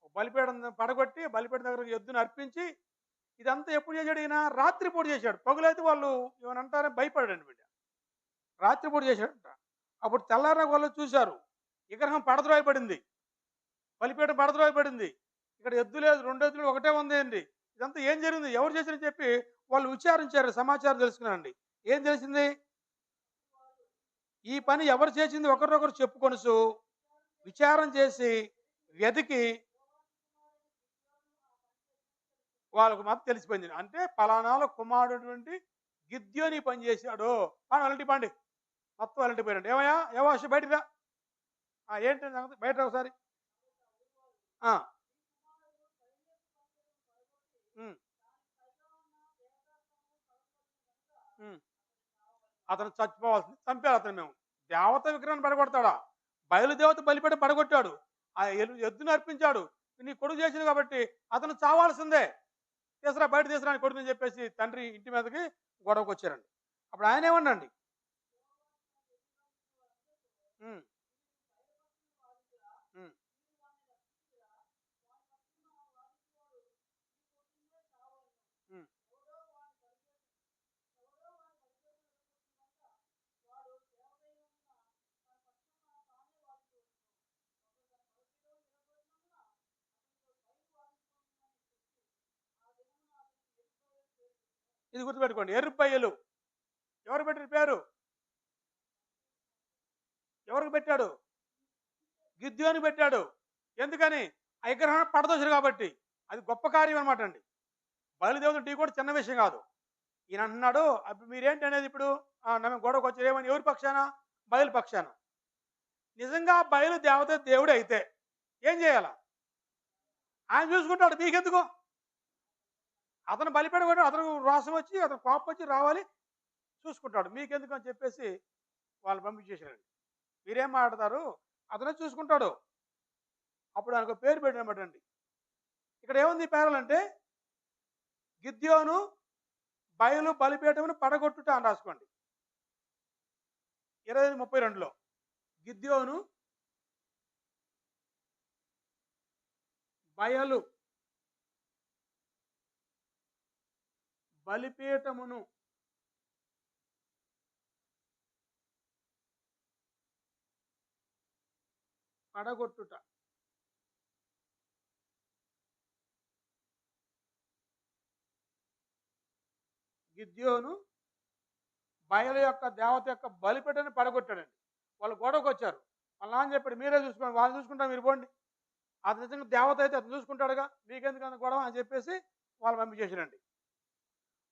A: ఒక బలిపీఠం పడగొట్టి బలిపీఠం దగ్గర ఎద్దును అర్పించి ఇదంతా ఎప్పుడు చేశాడు ఈయన? రాత్రిపూట చేశాడు. పగులైతే వాళ్ళు ఏమని అంటారని భయపడాడండి బిడ్డ. రాత్రిపూట చేశాడంట. అప్పుడు తెల్లారిన వాళ్ళు చూశారు, విగ్రహం పడద్రోయబడింది, బలిపీఠం పడద్రోయబడింది, ఇక్కడ ఎద్దు లేదు, 2 ఎద్దులు ఒకటే ఉంది అండి. ఇదంతా ఏం జరిగింది, ఎవరు చేశారని చెప్పి వాళ్ళు విచారించారు, సమాచారం తెలుసుకున్నారండి. ఏం తెలిసింది? ఈ పని ఎవరు చేసింది ఒకరినొకరు చెప్పుకొనుసు విచారం చేసి వెతికి వాళ్ళకు మాత్రం తెలిసిపోయింది. అంటే పలానాలో కుమారుడు గిద్యోని పని చేశాడు. అలాంటి పండి మొత్తం అలాంటి పోయినండి. ఏమయ్యా యెహోషు బయటికి రా. ఏంటి సంగతి? బయట ఒకసారి. ఆ, ఉమ్, ఉమ్. అతను చచ్చిపోవాల్సింది, చంపారు అతను. మేము దేవత విగ్రహాన్ని పడగొడతాడా? బయలుదేవత బలిపెట్టి పడగొట్టాడు, ఆ ఎద్దును అర్పించాడు, నీ కొడుకు చేసింది కాబట్టి అతను చావాల్సిందే, తీసురా బయట తీసురా అని కొడుకుని చెప్పేసి తండ్రి ఇంటి మీదకి గొడవకు వచ్చారండి. అప్పుడు ఆయన ఏమన్నాండి? ఉమ్, ఉమ్, ఉమ్. ఇది గుర్తుపెట్టుకోండి. ఎరుపయ్యలు ఎవరు పెట్టిన పేరు? ఎవరికి పెట్టాడు? గిద్యోని పెట్టాడు. ఎందుకని? ఆ విగ్రహాన్ని పడదోశారు కాబట్టి. అది గొప్ప కార్యం అనమాట అండి. బయలుదేవతలు టీ కూడా చిన్న విషయం కాదు. ఈయన అన్నాడు, అప్పుడు మీరేంటి అనేది ఇప్పుడు? నన్ను గొడవకు వచ్చారు, ఏమని? ఎవరి పక్షాన? బయలు పక్షాన. నిజంగా బయలు దేవత దేవుడు అయితే ఏం చేయాల? ఆయన చూసుకుంటాడు, మీకెందుకు? అతను బలిపీడ కూడా అతను రోసం వచ్చి అతను కోపం వచ్చి రావాలి, చూసుకుంటాడు, మీకెందుకు అని చెప్పేసి వాళ్ళు పంపించేశారండి. మీరేం మాట్లాడతారు, అతనే చూసుకుంటాడు. అప్పుడు ఆయనకు పేరు పెట్టినమాట అండి. ఇక్కడ ఏముంది పేరాలంటే గిద్యోను బయలు బలిపీఠమును పడగొట్టుట అని రాసుకోండి. 25:32లో గిద్యోను బయలు బలిపీఠమును పడగొట్టుట. గిద్యోను బయలు యొక్క దేవత యొక్క బలిపెట్టని పడగొట్టాడండి. వాళ్ళు గొడవకు వచ్చారు. వాళ్ళ నాన్న చెప్పాడు, మీరే చూసుకోండి, వాళ్ళు చూసుకుంటారు, మీరు పోండి. అది నిజంగా దేవత అయితే అతను చూసుకుంటాడుగా, మీకెందుకు గొడవ అని చెప్పేసి వాళ్ళు పంపించేసారండి.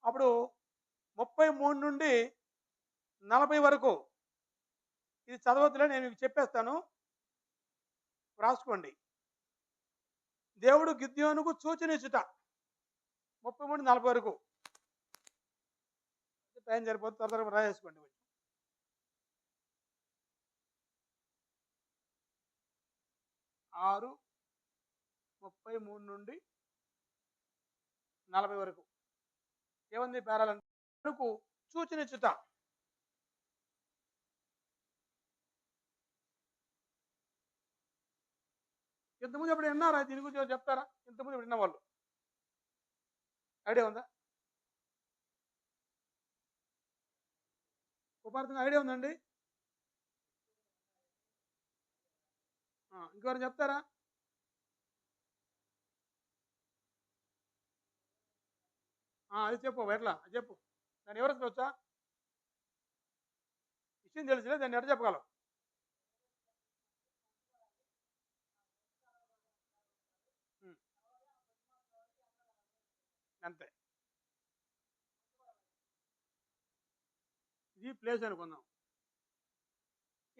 A: అప్పుడు 33 నుండి 40 వరకు ఇది చదవద్దులే, నేను మీకు చెప్పేస్తాను, రాసుకోండి. దేవుడు గిద్యోనుకు సూచన ఇచ్చుట 33-40 వరకు. టైం సరిపోతుంది, త్వరగా రాయేసుకోండి. 6:33 నుండి 40 వరకు ఏముంది పేరాలంటే, సూచన ఇచ్చుట. ఇంతకుముందు ఎప్పుడు విన్నారా దీని గురించి చెప్తారా? ఇంతకుముందు విన్న వాళ్ళు ఐడియా ఉందా? ఉపార్థం ఐడియా ఉందండి? ఇంకెవరు చెప్తారా? అది చెప్పు, ఎట్లా చెప్పు, దాన్ని ఎవరికి వచ్చా విషయం తెలిసిలే, దాన్ని ఎట్లా చెప్పగలవు? అంతే, ఇది ప్లేస్ అనుకుందాం.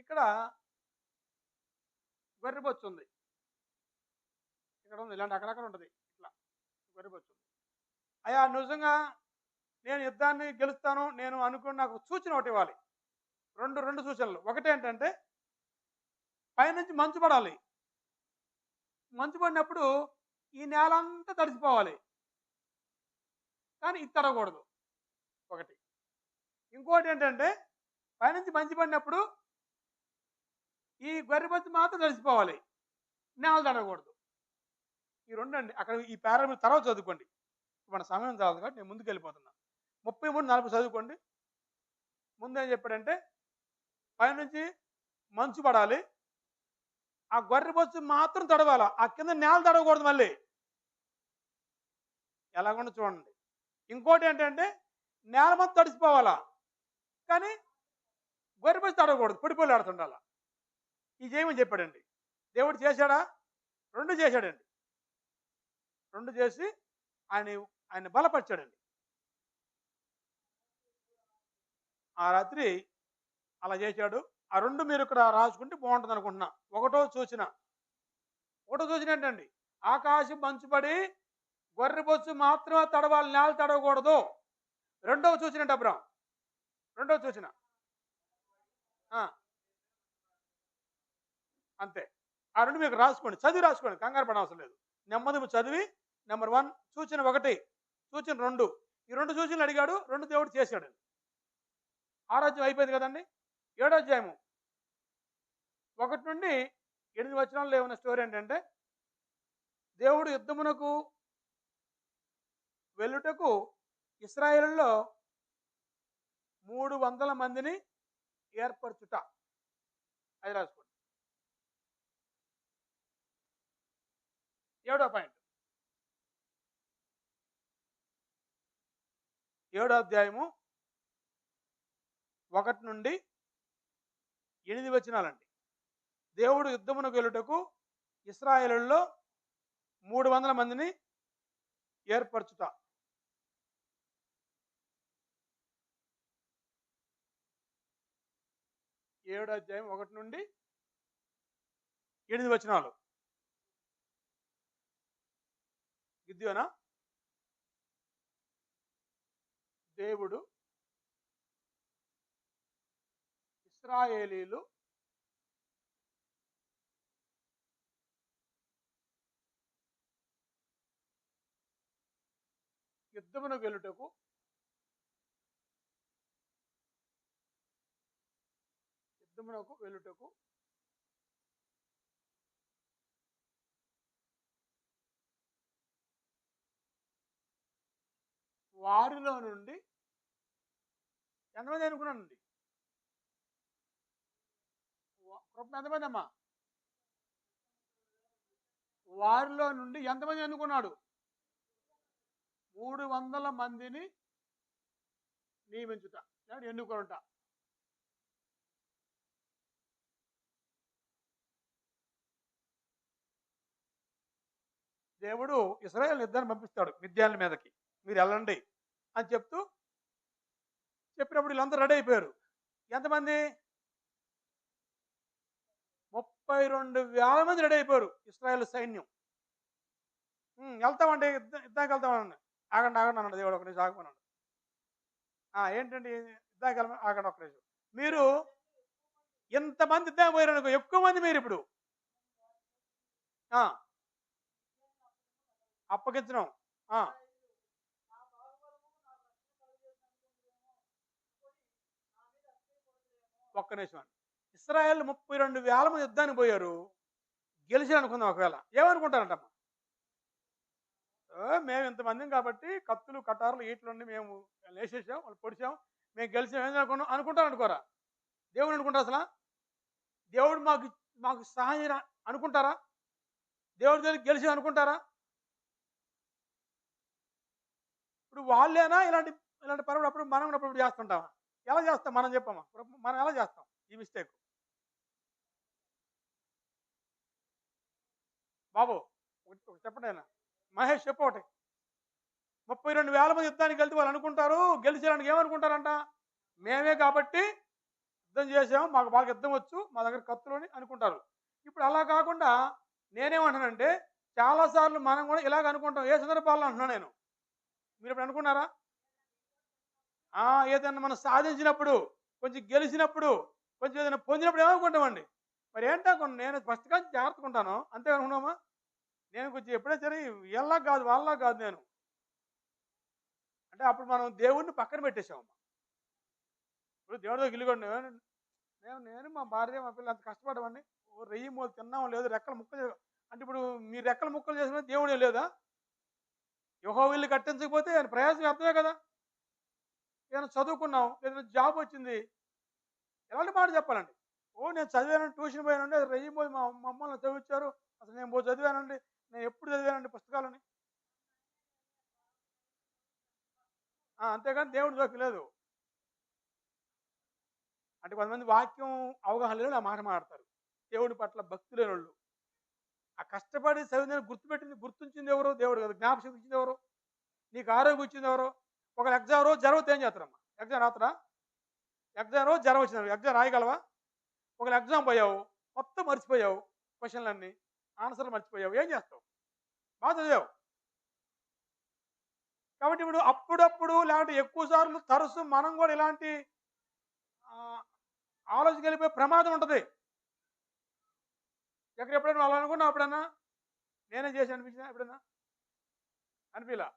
A: ఇక్కడ గొర్రెబొచ్చు ఉంది, ఇక్కడ ఉంది, ఇలాంటి అక్కడక్కడ ఉంటుంది. ఇట్లా గొర్రెబొచ్చు ఉంది. అయ్యా నిజంగా నేను యుద్ధాన్ని గెలుస్తాను, నేను అనుకుని నాకు సూచన ఒకటి ఇవ్వాలి. రెండు సూచనలు. ఒకటి ఏంటంటే, పైనుంచి మంచు పడాలి. మంచు పడినప్పుడు ఈ నేల అంతా తడిసిపోవాలి, కానీ ఇది తడవకూడదు ఒకటి. ఇంకోటి ఏంటంటే, పైనుంచి మంచు పడినప్పుడు ఈ గొర్రెబొచ్చు మాత్రం తడిసిపోవాలి, నేల తడవకూడదు. ఈ రెండు అండి. అక్కడ ఈ పారామీటర్ తర్వాత చదువుకోండి, మన సమయం చాలదు కాబట్టి నేను ముందుకు వెళ్ళిపోతున్నా. 33-40 చదువుకోండి. ముందేం చెప్పాడంటే, పైనుంచి మంచు పడాలి, ఆ గొర్రెబొచ్చు మాత్రం తడవాలా, ఆ కింద నేల తడవకూడదు. మళ్ళీ ఎలాగొండ చూడండి. ఇంకోటి ఏంటంటే, నేల మొత్తం తడిసిపోవాలా, కానీ గొర్రెబొచ్చు తడవకూడదు, పొడిపోయి ఆడుతుండాలా. ఇది చేయమని చెప్పాడండి. దేవుడు చేశాడా? 2 చేశాడండి. 2 చేసి ఆయన బలపరిచాడండి. ఆ రాత్రి అలా చేశాడు. ఆ 2 మీరు ఇక్కడ రాసుకుంటే బాగుంటుంది అనుకుంటున్నా. ఒకటో సూచన ఏంటండి, ఆకాశం మంచుపడి గొర్రెబొచ్చు మాత్రమే తడవాలి, నేల తడవకూడదు. రెండవ సూచన ఏంటి అబ్రాం? రెండవ సూచన అంతే. ఆ 2 మీకు రాసుకోండి, చదివి రాసుకోండి, కంగారు పడవసరం లేదు. నెమ్మది చదివి, నెంబర్ 1 సూచన 1, సూచన 2, ఈ 2 సూచనలు అడిగాడు, 2 దేవుడు చేశాడండి. 6వ అధ్యాయం అయిపోయింది కదండి. 7వ అధ్యాయము 1 నుండి 8 వచనాల్లో ఏమన్నా స్టోరీ ఏంటంటే, దేవుడు యుద్ధమునకు వెళ్ళుటకు ఇశ్రాయేలులో 300 మందిని ఏర్పరచుట. అది రాసుకోండి. 7వ పాయింట్, 7వ అధ్యాయము 1 నుండి 8 వచనాలండి. దేవుడు యుద్ధమునకు వెళ్ళుటకు ఇశ్రాయేలులో 300 మందిని ఏర్పరచుట. 7వ అధ్యాయం 1 నుండి 8 వచనాలు. గిద్యోనా, దేవుడు ఇశ్రాయేలీలు యుద్ధమునకు వెళ్ళుటకు వారిలో నుండి ఎంతమంది అనుకున్నానండి? ఎంతమంది అమ్మా? వారిలో నుండి ఎంతమంది అనుకున్నాడు? 300 మందిని నియమించుట లేకపోతే ఎన్నుకొనుట. దేవుడు ఇశ్రాయేలు యుద్ధాన్ని పంపిస్తాడు మిద్యాన్ల మీదకి, మీరు వెళ్ళండి అని చెప్పినప్పుడు వీళ్ళందరూ రెడీ అయిపోయారు. ఎంతమంది? 32,000 మంది రెడీ అయిపోయారు ఇశ్రాయేలు సైన్యం. వెళ్తామండి, యుద్ధానికి వెళ్తామన్నాడు. ఆగండి ఆగండి అన్నాడు దేవుడు, ఒక నిమిషం ఆగమన్నాడు. ఏంటండి యుద్ధానికి వెళ్ళమని? ఆగండి ఒక నిమిషం. మీరు ఇంతమంది యుద్ధానికి పోయారు అనుకో, ఎక్కువ మంది మీరు ఇప్పుడు అప్పగించడం. ఒక్క నిమిషం అండి. ఇశ్రాయేల్ 32,000 మంది యుద్ధానికి పోయారు, గెలిచారు అనుకుందాం. ఒకవేళ ఏమనుకుంటారంటమ్మా? మేము ఇంతమందిం కాబట్టి కత్తులు కటారులు ఈట్లుండి మేము లేచేసాం, వాళ్ళు పొడిచాం, మేము గెలిచాం, ఏం అనుకుంటారు అనుకోరా? దేవుడు అనుకుంటారు అసలు? దేవుడు మాకు మాకు సహాయం అనుకుంటారా? దేవుడి దగ్గర గెలిచాం అనుకుంటారా? ఇప్పుడు వాళ్ళేనా ఇలాంటి ఇలాంటి పనులు అప్పుడు మనం అప్పుడు చేస్తుంటామా? ఎలా చేస్తాం మనం? చెప్పమ్మా, మనం ఎలా చేస్తాం ఈ మిస్టేక్? బాబు చెప్పండి. ఆయన మహేష్ చెప్పు ఒకటి. 32,000 మంది యుద్ధానికి వెళ్తే వాళ్ళు అనుకుంటారు, గెలిచేయడానికి ఏమనుకుంటారంట? మేమే కాబట్టి యుద్ధం చేసాము, మాకు బాగా యుద్ధం వచ్చు, మా దగ్గర కత్తులు అని అనుకుంటారు. ఇప్పుడు అలా కాకుండా నేనేమంటానంటే, చాలాసార్లు మనం కూడా ఇలాగ అనుకుంటాం. ఏ సందర్భాల్లో అంటున్నా నేను, మీరు ఇప్పుడు అనుకున్నారా? ఏదైనా మనం సాధించినప్పుడు, కొంచెం గెలిచినప్పుడు, కొంచెం ఏదైనా పొందినప్పుడు ఏమనుకుంటామండి? మరి ఏంటనుకున్నాను నేను ఫస్ట్గా జాగ్రత్తగా ఉంటాను, అంతే అనుకున్నామా? నేను కొంచెం ఎప్పుడైనా సరే వీళ్ళ కాదు వాళ్ళ కాదు నేను అంటే, అప్పుడు మనం దేవుడిని పక్కన పెట్టేసామమ్మా. ఇప్పుడు దేవుడితో గిల్లుకోండి, నేను మా భార్య మా పిల్లలు అంత కష్టపడమండి, రెయ్యి మూలు తిన్నాం లేదు, రెక్కల ముక్కలు అంటే ఇప్పుడు మీ రెక్కల ముక్కలు చేసిన దేవుడే లేదా? యెహోవా ఇల్లు కట్టించకపోతే ఆయన ప్రయాసం అర్థమే కదా. ఏదైనా చదువుకున్నాం, ఏదైనా జాబ్ వచ్చింది, ఎలాంటి మాట చెప్పాలండి? నేను చదివానండి, ట్యూషన్ పోయానండి, అది రెయ్యి పోయి మా మమ్మల్ని చదివించారు, అసలు నేను చదివానండి, నేను ఎప్పుడు చదివానండి పుస్తకాలని. అంతేగాని దేవుడి జోకి లేదు. అంటే కొంతమంది వాక్యం అవగాహన లేని ఆ మాట మాడతారు. దేవుడి పట్ల భక్తి లేని వాళ్ళు. ఆ కష్టపడి చదివిన గుర్తుంచింది ఎవరు? దేవుడు కదా. జ్ఞాపకం ఇచ్చింది ఎవరు? నీకు ఆరోగ్యం ఇచ్చింది ఎవరు? ఒక ఎగ్జామ్ రోజు జ్వరం వస్తే ఏం చేస్తారమ్మా? ఎగ్జామ్ రాత్రా? ఎగ్జామ్ రోజు జ్వరం వచ్చింది, ఎగ్జామ్ రాయగలవా? ఒక ఎగ్జామ్ పోయావు, మొత్తం మర్చిపోయావు, క్వశ్చన్లన్నీ ఆన్సర్లు మర్చిపోయావు, ఏం చేస్తావు? బాగా చదివావు కాబట్టి ఇప్పుడు అప్పుడప్పుడు లేకపోతే ఎక్కువ సార్లు తరచు మనం కూడా ఇలాంటి ఆలోచన వెళ్ళిపోయే ప్రమాదం ఉంటుంది. ఎప్పుడైనా వాళ్ళు అనుకున్నా ఎప్పుడన్నా నేనే చేసి అనిపించినా ఎప్పుడన్నా అనిపిలా?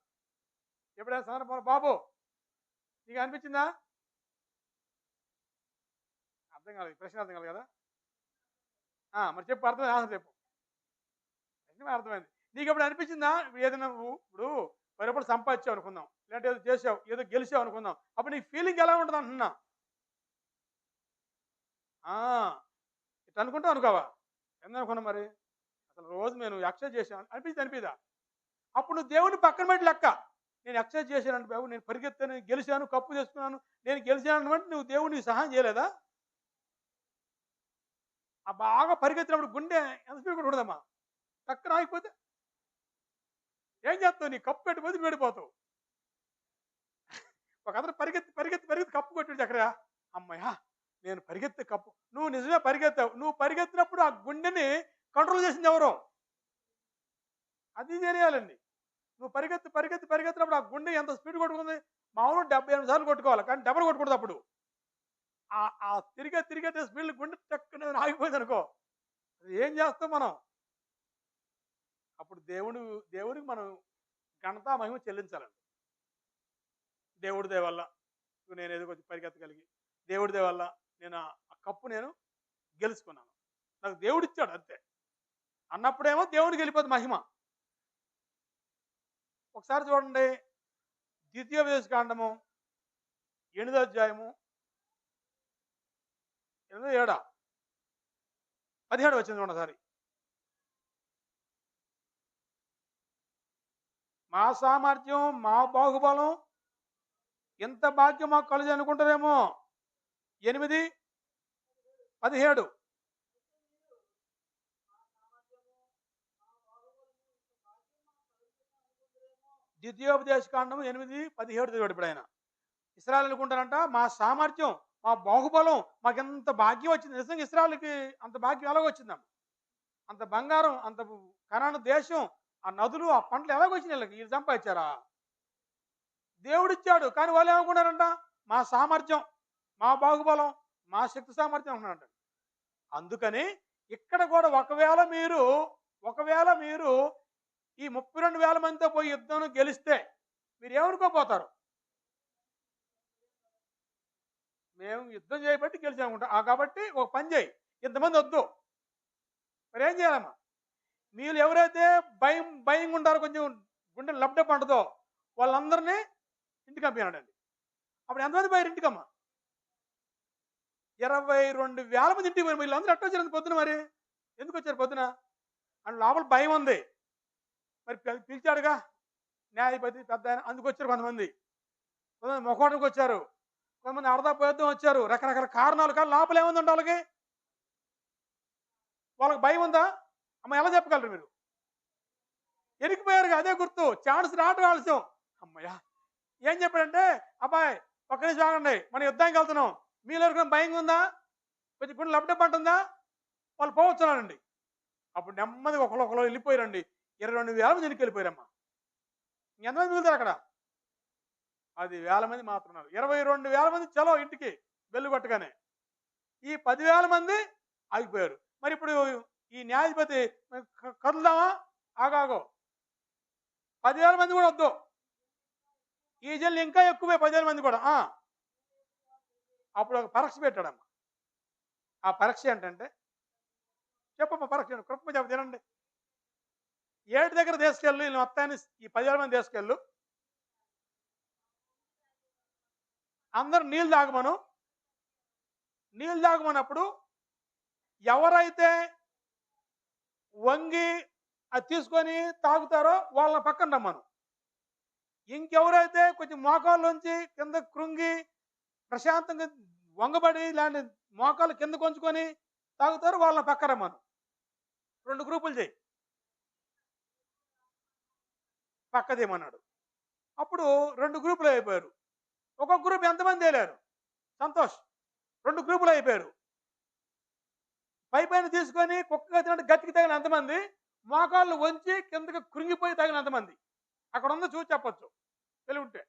A: ఎప్పుడైనా సందర్భం బాబు నీకు అనిపించిందా? అర్థం కాదు, ప్రశ్న అర్థం కాదు కదా. మరి చెప్పు, అర్థమైంది, ఆన్సర్ చెప్పు. ప్రశ్న అర్థమైంది. నీకు ఎప్పుడు అనిపించిందా? ఏదైనా ఇప్పుడు 10 రూపాయలు సంపాదించావు అనుకుందాం, లేదంటే ఏదో చేసావు, ఏదో గెలిచావు అనుకుందాం, అప్పుడు నీ ఫీలింగ్ ఎలా ఉంటుంది అంటున్నా? ఇట్లా అనుకుంటావు అనుకోవా? ఎందుకనుకున్నా మరి? అసలు రోజు నేను ఎక్సర్సైజ్ చేశాను అనిపిదా? అప్పుడు నువ్వు దేవుడిని పక్కన పెట్టి లెక్క. నేను ఎక్సర్సైజ్ చేశానంటే బాబు, నేను పరిగెత్తాను, గెలిచాను, కప్పు తెచ్చుకున్నాను, నేను గెలిచాను అంటే నువ్వు దేవుడిని సహాయం చేయలేదా? బాగా పరిగెత్తినప్పుడు గుండె ఎంత స్పీడ్ కొట్టుకుంటుందమ్మా? టక్కన ఆగిపోతే ఏం చేస్తావు? నీ కప్పు పెట్టిపోతే వెళ్ళిపోతావు. ఒక అతను పరిగెత్తి పరిగెత్తి పరిగెత్తి కప్పు కొట్టాడు అక్కడ. అమ్మయ్యా, నేను పరిగెత్తే కప్పు. నువ్వు నిజమే పరిగెత్తావు. నువ్వు పరిగెత్తినప్పుడు ఆ గుండెని కంట్రోల్ చేసింది ఎవరో? అది తెలియాలండి. నువ్వు పరిగెత్తి పరిగెత్తి పరిగెత్తినప్పుడు ఆ గుండె ఎంత స్పీడ్ కొట్టుకుంది? మామూలు 78 సార్లు కొట్టుకోవాలి, కానీ డబల్ కొట్టుకూడదు. అప్పుడు తిరిగే స్పీడ్ గుండె చక్కన ఆగిపోయింది అనుకో, అది ఏం చేస్తాం మనం? అప్పుడు దేవుడికి మనం ఘనత మహిమ చెల్లించాలండి. దేవుడి దయ వల్ల నేను ఏదో కొంచెం పరిగెత్తగలిగి, దేవుడి దయ వల్ల నేను ఆ కప్పు నేను గెలుచుకున్నాను, నాకు దేవుడు ఇచ్చాడు అంతే అన్నప్పుడేమో దేవుడికి వెళ్ళిపోతుంది మహిమ. ఒకసారి చూడండి, ద్వితీయోపదేశకాండము 8వ అధ్యాయము 7 17 వచ్చింది ఒకసారి. మా సామర్థ్యం, మా బాహుబలం ఇంత భాగ్యం మాకు కలుగు అనుకుంటారేమో. 8, 17 ద్వితీయోపదేశ కాండం 8, 17 చదివాడు ఇప్పుడు ఆయన. ఇశ్రాయేలు అనుకుంటారంట మా సామర్థ్యం, మా బాహుబలం, మాకెంత భాగ్యం వచ్చింది. నిజంగా ఇశ్రాయేలుకి అంత భాగ్యం ఎలాగొచ్చిందమ్మ? అంత బంగారం, అంత కనాను దేశం, ఆ నదులు, ఆ పంటలు ఎలాగొచ్చినాయి వీళ్ళకి? వీళ్ళు సంపాదించారా? దేవుడిచ్చాడు. కానీ వాళ్ళు ఏమనుకున్నారంట? మా సామర్థ్యం, మా బాహుబలం, మా శక్తి సామర్థ్యం అంటున్నారంట. అందుకని ఇక్కడ కూడా ఒకవేళ మీరు ఈ 32,000 మందితో పోయి యుద్ధం గెలిస్తే మీరు ఏమనుకోపోతారు? మేము యుద్ధం చేయబట్టి గెలిచామనుకుంటాం. కాబట్టి ఒక పని చేయి, ఇంతమంది వద్దు. మరి ఏం చేయాలమ్మా? మీరు ఎవరైతే భయంగా ఉంటారో, కొంచెం గుండె లబ్డప్ అంటదో వాళ్ళందరినీ ఇంటికి పంపినాడండి. అప్పుడు ఎంతమంది పోయారు ఇంటికమ్మా? 22,000 మంది ఇంటికి పోయి. వీళ్ళందరూ ఎట్ట వచ్చారు పొద్దున? మరి ఎందుకు వచ్చారు పొద్దున? అండ్ లోపల భయం ఉంది. మరి పిలిచాడుగా న్యాయపతి పెద్ద ఆయన, అందుకు వచ్చారు కొంతమంది. మొఖోటకు వచ్చారు, కొంతమంది అర్ధపోయుద్ధం వచ్చారు. రకరకాల కారణాలు. కానీ లోపల ఏముందండి వాళ్ళకి భయం ఉందా? అమ్మ ఎలా చెప్పగలరు మీరు? ఎరికిపోయారు. అదే గుర్తు. ఛాన్స్ రావటం ఆలస్యం. అమ్మయ్య ఏం చెప్పాడంటే, అబ్బాయి ఒక్క నిమిషం ఆగండి, మనం యుద్ధానికి వెళ్తున్నాం, మీలో ఎవరికైనా భయంగా ఉందా? కొంచెం గుండె లబ్డప్ అంటుందా? వాళ్ళు పోవచ్చున్నానండి. అప్పుడు నెమ్మది ఒకరు వెళ్ళిపోయారండి. 22,000 మంది ఇంటికి వెళ్ళిపోయారమ్మా. ఎంతమంది మిగులుతారు అక్కడ? 10,000 మంది మాత్రం ఉన్నారు. 22,000 మంది చలో ఇంటికి బెల్లు కొట్టగానే. ఈ 10,000 మంది ఆగిపోయారు. మరి ఇప్పుడు ఈ న్యాయాధిపతి కదులుదామా? ఆగాగో, 10,000 మంది కూడా వద్దు, ఈ జల్లు ఇంకా ఎక్కువే, 10,000 మంది కూడా. అప్పుడు ఒక పరీక్ష పెట్టాడమ్మా. ఆ పరీక్ష ఏంటంటే, చెప్పమ్మా పరీక్ష, కృప చెప్ప తినండి. ఏటి దగ్గర తీసుకెళ్ళు, వీళ్ళు మొత్తాన్ని ఈ 10,000 మంది తీసుకెళ్ళు, అందరూ నీళ్ళు తాగమన్నప్పుడు ఎవరైతే వంగి అది తీసుకొని తాగుతారో వాళ్ళని పక్కన రమ్మను. ఇంకెవరైతే కొంచెం మోకాళ్ళలోంచి కింద కృంగి ప్రశాంతంగా వంగబడి ఇలాంటి మోకాలు కింద కొంచుకొని తాగుతారో వాళ్ళని పక్కన రమ్మను. 2 గ్రూపులు చేయి, పక్కదేమన్నాడు. అప్పుడు 2 గ్రూపులు అయిపోయారు. ఒక్కొక్క గ్రూప్ ఎంతమంది వెళ్ళారు? సంతోష్. 2 గ్రూపులు అయిపోయారు. పైపైన తీసుకొని కుక్కగా తినట్టు గట్టికి తగిన ఎంతమంది, మోకాళ్ళు వంచి కిందకి కృంగిపోయి తగిన ఎంతమంది. అక్కడ ఉందో చూసి చెప్పచ్చు తెలివి ఉంటే.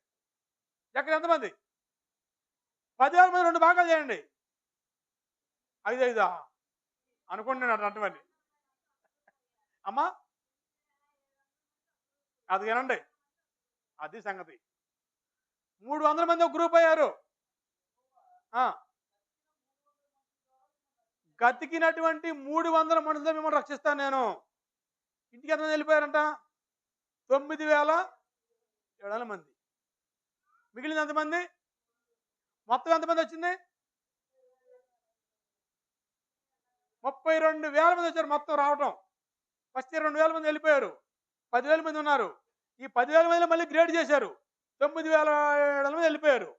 A: ఎక్కడ ఎంతమంది? 10,000 మంది 2 భాగాలు చేయండి. 5 అనుకుంటున్నాడు అటువంటి. అమ్మా అది వినండి, అది సంగతి. 300 మంది ఒక గ్రూప్ అయ్యారు. గతికినటువంటి 300 మనుషులు మిమ్మల్ని రక్షిస్తాను నేను. ఇంటికి ఎంతమంది వెళ్ళిపోయారంట? 9,700 మంది. మిగిలిన ఎంతమంది? మొత్తం ఎంతమంది వచ్చింది? 32,000 మంది వచ్చారు మొత్తం రావటం. ఫస్ట్ 2,000 మంది వెళ్ళిపోయారు, 10,000 మంది ఉన్నారు. ఈ 10,000 మందిలో మళ్ళీ గ్రేడ్ చేశారు, 9,700 మంది వెళ్ళిపోయారు.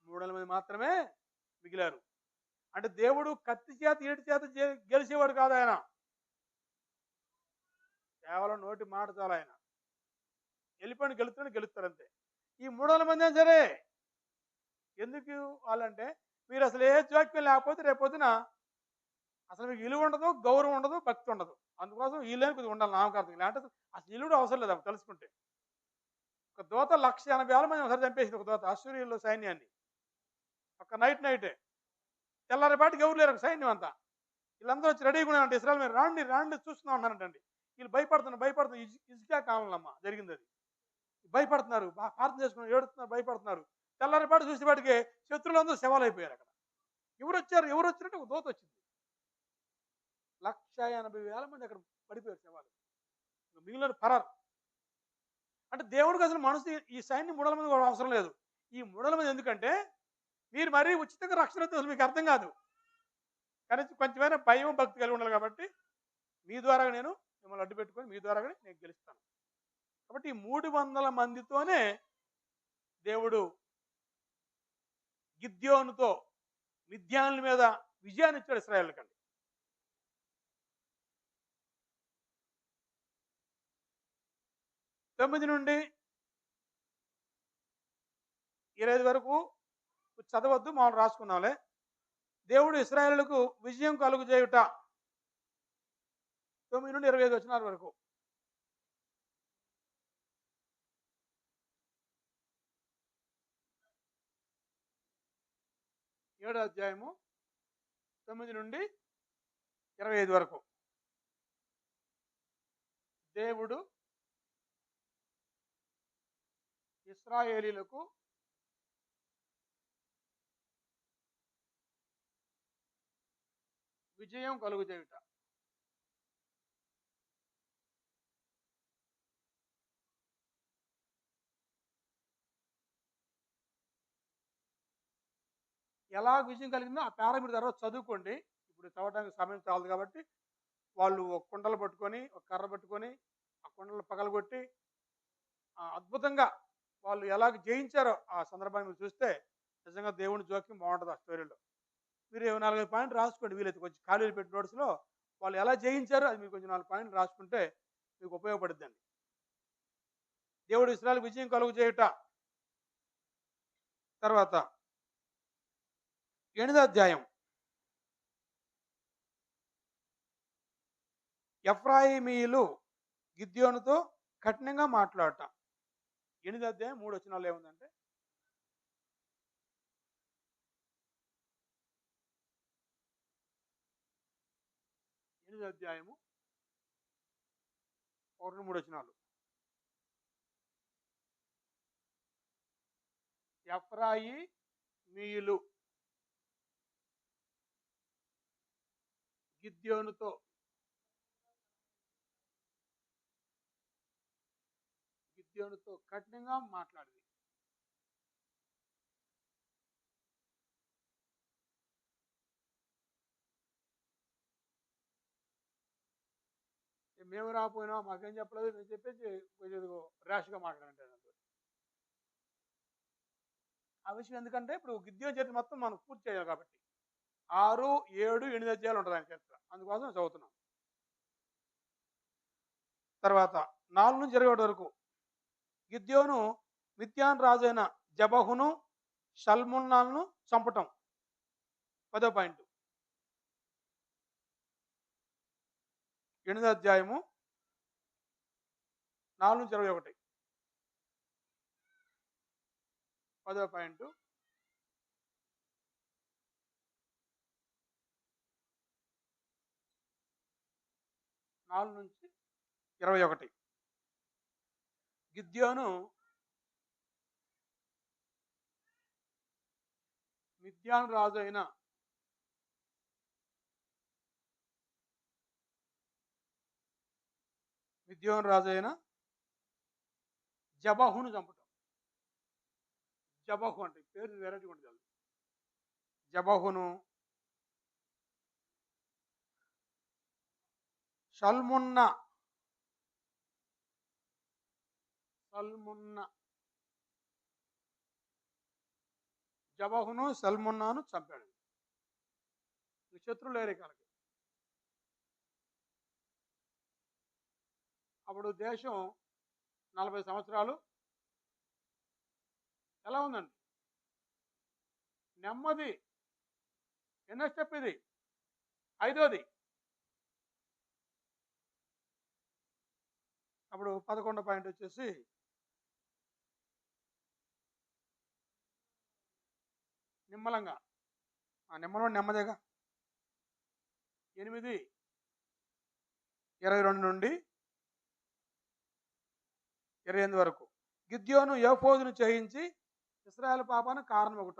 A: 300 మంది మాత్రమే మిగిలారు. అంటే దేవుడు కత్తి చేత ఏటి చేత గెలిచేవాడు కాదు ఆయన, కేవలం నోటి మాట చాలు. ఆయన వెళ్ళిపోయిన గెలుస్తాడు అంతే. ఈ 300 మంది అయినా సరే ఎందుకు వాళ్ళంటే, మీరు అసలు ఏ జోక్యం లేకపోతే రేపొద్దున అసలు మీకు విలువ ఉండదు, గౌరవం ఉండదు, భక్తి ఉండదు. అందుకోసం వీళ్ళని కొద్దిగా ఉండాలి నామకార్థం. లేదంటే అసలు ఇల్లుడు అవసరం లేదు తెలుసుకుంటే. ఒక దోత 180,000 మంది ఒకసారి చంపేసింది. ఒక దోత అశ్వరీయుల సైన్యాన్ని ఒక నైటే. తెల్లారిపాటికి ఎవరు లేరు సైన్యం అంతా. వీళ్ళందరూ వచ్చి రెడీగా ఉన్నారంటే ఇస్రాయల్ మీరు రాండి చూస్తున్నాం అంటారంటండి. వీళ్ళు భయపడుతున్నారు. ఇజ్గా కాలంలో జరిగింది అది. భయపడుతున్నారు, ప్రార్థన చేసుకున్నారు, ఏడుతున్నారు, భయపడుతున్నారు. తెల్లారిపాటు చూసేపాటికి శత్రువులందరూ శవాలు అయిపోయారు. అక్కడ ఎవరు వచ్చినట్టు ఒక దోత వచ్చింది. 180,000 మంది అక్కడ పడిపోయారు శవాలు, మిగిలిన పరారు. అంటే దేవుడికి అసలు మనసు ఈ సైన్యం 300 మంది కూడా అవసరం లేదు. ఈ 300 మంది ఎందుకంటే మీరు మరీ ఉచితంగా రక్షణ అసలు మీకు అర్థం కాదు. కానీ కొంచెమైనా భయం భక్తి కలిగి ఉండాలి. కాబట్టి మీ ద్వారా నేను మిమ్మల్ని అడ్డు పెట్టుకొని మీ ద్వారానే నేను గెలుస్తాను. కాబట్టి ఈ 300 మందితోనే దేవుడు గిద్యోనుతో మిద్యానుల మీద విజయాన్ని ఇచ్చాడు ఇశ్రాయేలుకండి. 9 నుండి 25 వరకు చదవద్దు, మనం రాసుకున్నాంలే. దేవుడు ఇశ్రాయేలుకు విజయం కలుగజేయుట 9 నుండి 25 వచనాల వరకు. ఏడో అధ్యాయము 9 నుండి 25 వరకు. దేవుడు ఇశ్రాయేలీలకు విజయం కలుగజేయుట. ఎలా విజయం కలిగిందో ఆ పేర మీరు తర్వాత చదువుకోండి. ఇప్పుడు చదవడానికి సమయం చాలదు కాబట్టి వాళ్ళు ఒక కుండలు పట్టుకొని, ఒక కర్ర పట్టుకొని, ఆ కుండలు పగలగొట్టి అద్భుతంగా వాళ్ళు ఎలాగ జయించారో ఆ సందర్భాన్ని మీరు చూస్తే నిజంగా దేవుని జోక్యం బాగుంటుంది ఆ స్టోరీలో. మీరు 4-5 పాయింట్లు రాసుకోండి వీలైతే, కొంచెం ఖాళీలు పెట్టి నోట్స్లో వాళ్ళు ఎలా జయించారో అది మీరు కొంచెం 4 పాయింట్లు రాసుకుంటే మీకు ఉపయోగపడుద్దండి. దేవుడు ఇశ్రాయేలుకు విజయం కలుగజేయుట. తర్వాత 8వ అధ్యాయం. ఎఫ్రాయిమీయులు గిద్యోనుతో కఠినంగా మాట్లాడట. 8వ అధ్యాయం 3 వచనాల్లో ఏముందంటే, అధ్యాయము 1-3 వచనాలు. ఎఫ్రాయిమీయులు గిద్యోనుతో కఠినంగా మాట్లాడింది. మేము రాకపోయినా మాకేం చెప్పలేదు నేను చెప్పేసి కొంచెం ర్యాష్గా మాట్లాడంటారు. ఆ విషయం ఎందుకంటే ఇప్పుడు గిద్యోను చరిత్ర మొత్తం మనం పూర్తి చేయాలి కాబట్టి 6, 7, 8 అధ్యాయాలు ఉంటుంది ఆయన చరిత్ర, అందుకోసం చదువుతున్నాం. తర్వాత 4 నుంచి 21 వరకు. గిద్యోను మిద్యాను రాజైన జబహును షల్మున్నాను చంపటం 10వ పాయింట్. 8వ అధ్యాయము 4 నుంచి 21 10వ పాయింట్. 4 నుంచి 21 గిద్యోను మిద్యాను రాజు అయిన జబహును చంపటం. జబహు అంటే పేరు వెరైటీ ఉంటుంది. జబహును సల్మున్న జబహును సల్మున్నాను చంపాడు. శత్రులు లేరే కాలకి. అప్పుడు దేశం 40 సంవత్సరాలు ఎలా ఉందండి? నెమ్మది. ఎన్నో స్టెప్ ఇది? 5వది. అప్పుడు 11వ పాయింట్ వచ్చేసి నిమ్మలంగా. నిమ్మలం నెమ్మదిగా. 8:22 నుండి 28 వరకు. గిద్యోను ఏఫోదును చేయించి ఇశ్రాయేలు పాపానికి కారణం ఒకట.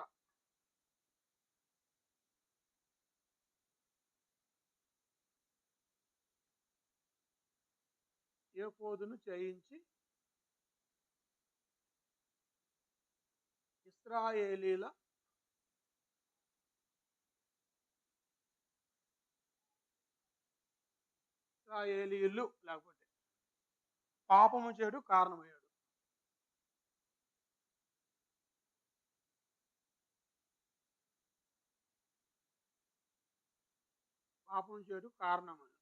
A: ఏఫోదును చేయించి ఇశ్రాయేలీయులు లేకపోతే పాపము చేయడు కారణమయ్యాడు. పాపం చేయడం కారణమని.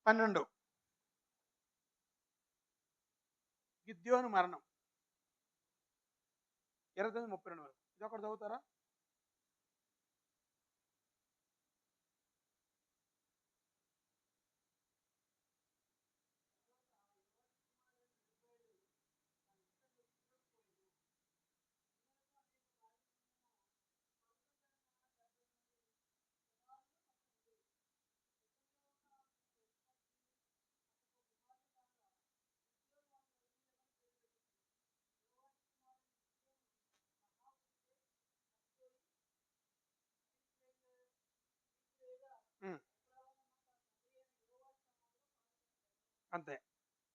A: పన్నెండు, గిద్యోను మరణం. 29-32 వరకు. ఇది ఒకటి చదువుతారా? ఉమ్, అంతే.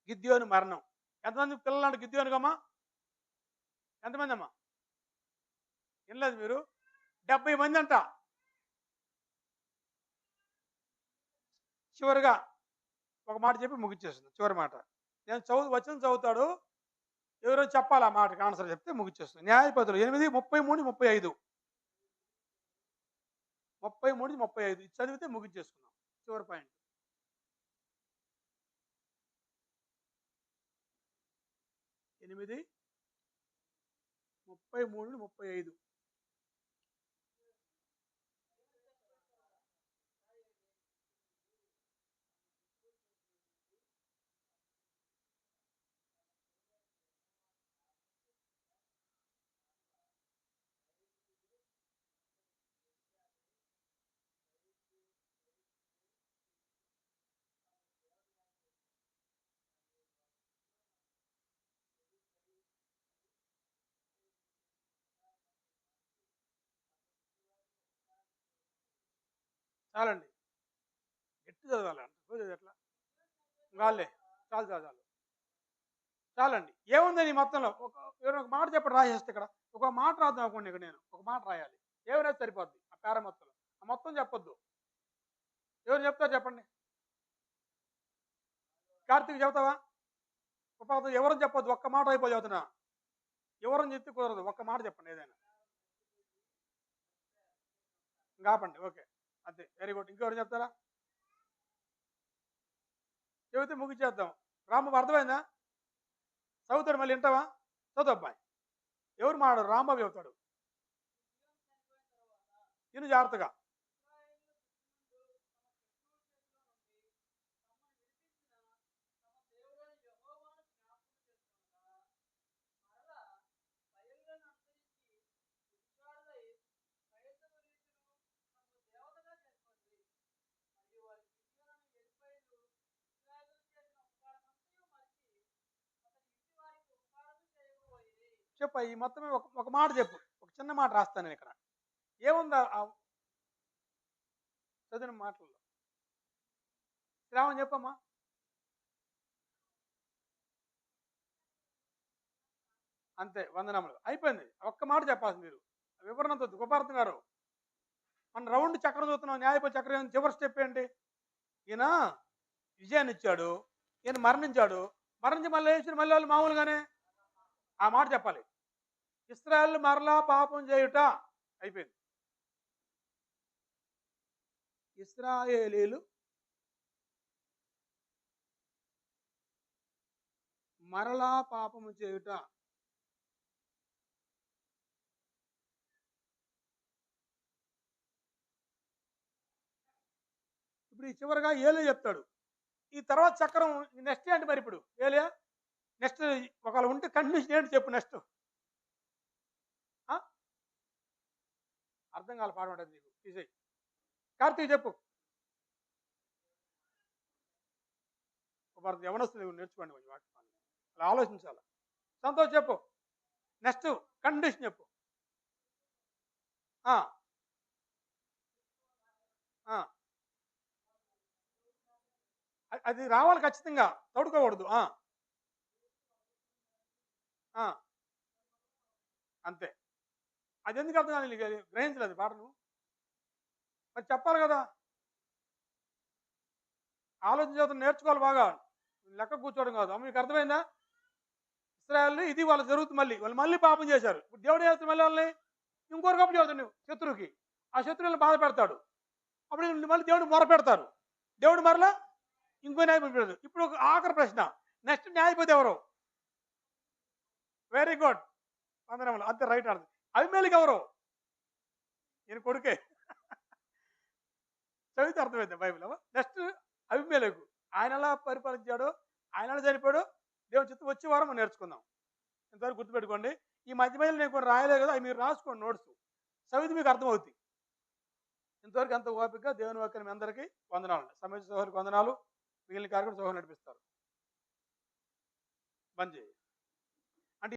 A: గిద్యోను మరణం. ఎంతమంది పిల్లలు అంటే గిద్యోనుకమ్మా? ఎంతమంది అమ్మా? వినలేదు మీరు? 70 మంది అంట. చివరిగా ఒక మాట చెప్పి ముగిచ్చేస్తుంది. చివరి మాట నేను వచ్చిన చదువుతాడు, ఎవరో చెప్పాలి ఆ మాటకి ఆన్సర్ చెప్తే ముగిచ్చేస్తుంది. న్యాయపతులు 8, 33, 35. 33, 35 ఇది చదివితే ముగిచ్చేసుకున్నాం. చివరి పాయింట్. 8, 33, 35. చాలండి. గట్టి చదవాలి. ఎట్లా గాలే. చాలు చాలు చాలు చాలండి. ఏముందని ఈ మొత్తంలో ఎవరైనా ఒక మాట చెప్పండి, రాసేస్తే ఇక్కడ ఒక మాట రాద్దాం అనుకోండి. ఇక్కడ నేను ఒక మాట రాయాలి, ఏమైనా సరిపోద్ది ఆ పేర మొత్తంలో. ఆ మొత్తం చెప్పొద్దు. ఎవరు చెప్తారు చెప్పండి? కార్తీక్ చెబుతావా? ఎవరని చెప్పొద్దు, ఒక్క మాట అయిపోయి చదువుతున్నా. ఎవరని చెప్తే కుదరదు, ఒక్క మాట చెప్పండి ఏదైనా. కాపండి. ఓకే, అంతే. Very good. ఇంకెవరు చెప్తారా? చెబితే ముగిచ్చేద్దాం. రాంబాబు అర్థమైందా? చదువుతాడు, మళ్ళీ వింటావా? చదువు అబ్బాయి. ఎవరు మాట్లాడు? రాంబాబు చెబుతాడు. ఇను జాగ్రత్తగా. చెప్ప ఈ మొత్తం ఒక మాట చెప్పు. ఒక చిన్న మాట రాస్తాను నేను ఇక్కడ. ఏముందా ఆ చదివిన మాటల్లో? శ్రావణ్ చెప్పమ్మా. అంతే, వందనములు. అయిపోయింది. ఒక్క మాట చెప్పాల్సింది మీరు. వివరణతో గోపారత్న గారు, మన రౌండ్ చక్రం చూస్తున్నాం. న్యాయపతి చక్రం చివరి స్టెప్ ఏంటి? ఈయన విజయాన్ని ఇచ్చాడు, ఈయన మరణించాడు, మరణించి మళ్ళీ వేసిన మళ్ళీ వాళ్ళు మామూలుగానే ఆ మాట చెప్పాలి. ఇశ్రాయేలు మరలా పాపం చేయుట. అయిపోయింది. ఇశ్రాయేలీలు మరలా పాపము చేయుట. ఇప్పుడు ఈ చివరిగా ఏలియా చెప్తాడు. ఈ తర్వాత చక్రం నెక్స్ట్ ఏంటి మరి? ఇప్పుడు ఏలియా నెక్స్ట్ ఒకవేళ ఉంటే కంటిన్యూషన్ ఏంటి చెప్పు. నెక్స్ట్ అర్థం కాల పాట ఉంటుంది నీకు. తీసేయి. కార్తీక్ చెప్పు. యవనస్తులు నేర్చుకోండి కొంచెం వాటి అలా ఆలోచించాలి. సంతోష్ చెప్పు. నెక్స్ట్ కండిషన్ చెప్పు. అది రావాలి ఖచ్చితంగా, తడుకోకూడదు. అంతే. అది ఎందుకు అర్థం కాదు? నీకు గ్రహించలేదు పాట నువ్వు. మరి చెప్పాలి కదా. ఆలోచన చేత నేర్చుకోవాలి బాగా. లెక్క కూర్చోవడం కాదు. మీకు అర్థమైందా? ఇశ్రాయేల్ ఇది వాళ్ళు జరుగుతుంది మళ్ళీ. వాళ్ళు మళ్ళీ పాపం చేశారు. ఇప్పుడు దేవుడు ఏం చేస్తాడు మళ్ళీ వాళ్ళని? ఇంకొక కప్పు చదువుతాడు నువ్వు శత్రువుకి. ఆ శత్రువులను బాధ పెడతాడు. అప్పుడు మళ్ళీ దేవుడు మొర పెడతారు. దేవుడు మరలా ఇంకో న్యాయపతి పెడతాడు. ఇప్పుడు ఒక ఆఖరి ప్రశ్న. నెక్స్ట్ న్యాయపతి ఎవరు? Very good. వందనములు. అంతే రైట్ ఆన్సర్. అబీమెలెకు ఎవరు? ఈయన కొడుకే. చదివితే అర్థమైంది బైబిల్. నెక్స్ట్ అబీమెలెకు. ఆయన ఎలా పరిపాలించాడో, ఆయన ఎలా చనిపోయాడో దేవుని చిత్తం వచ్చే వారం మనం నేర్చుకుందాం. ఇంతవరకు గుర్తుపెట్టుకోండి. ఈ మధ్య మధ్యలో నేను కొన్ని రాయలేదు కదా, అవి మీరు రాసుకోండి నోట్స్. చదివితే మీకు అర్థమవుతుంది. ఇంతవరకు అంత ఓపికగా దేవుని వాక్యాన్ని మీ అందరికీ వందనాలు. సమయ సోదరికి వందనాలు. మిగిలిన కార్యక్రమం సోదరు నడిపిస్తారు. బంద్ చేయి.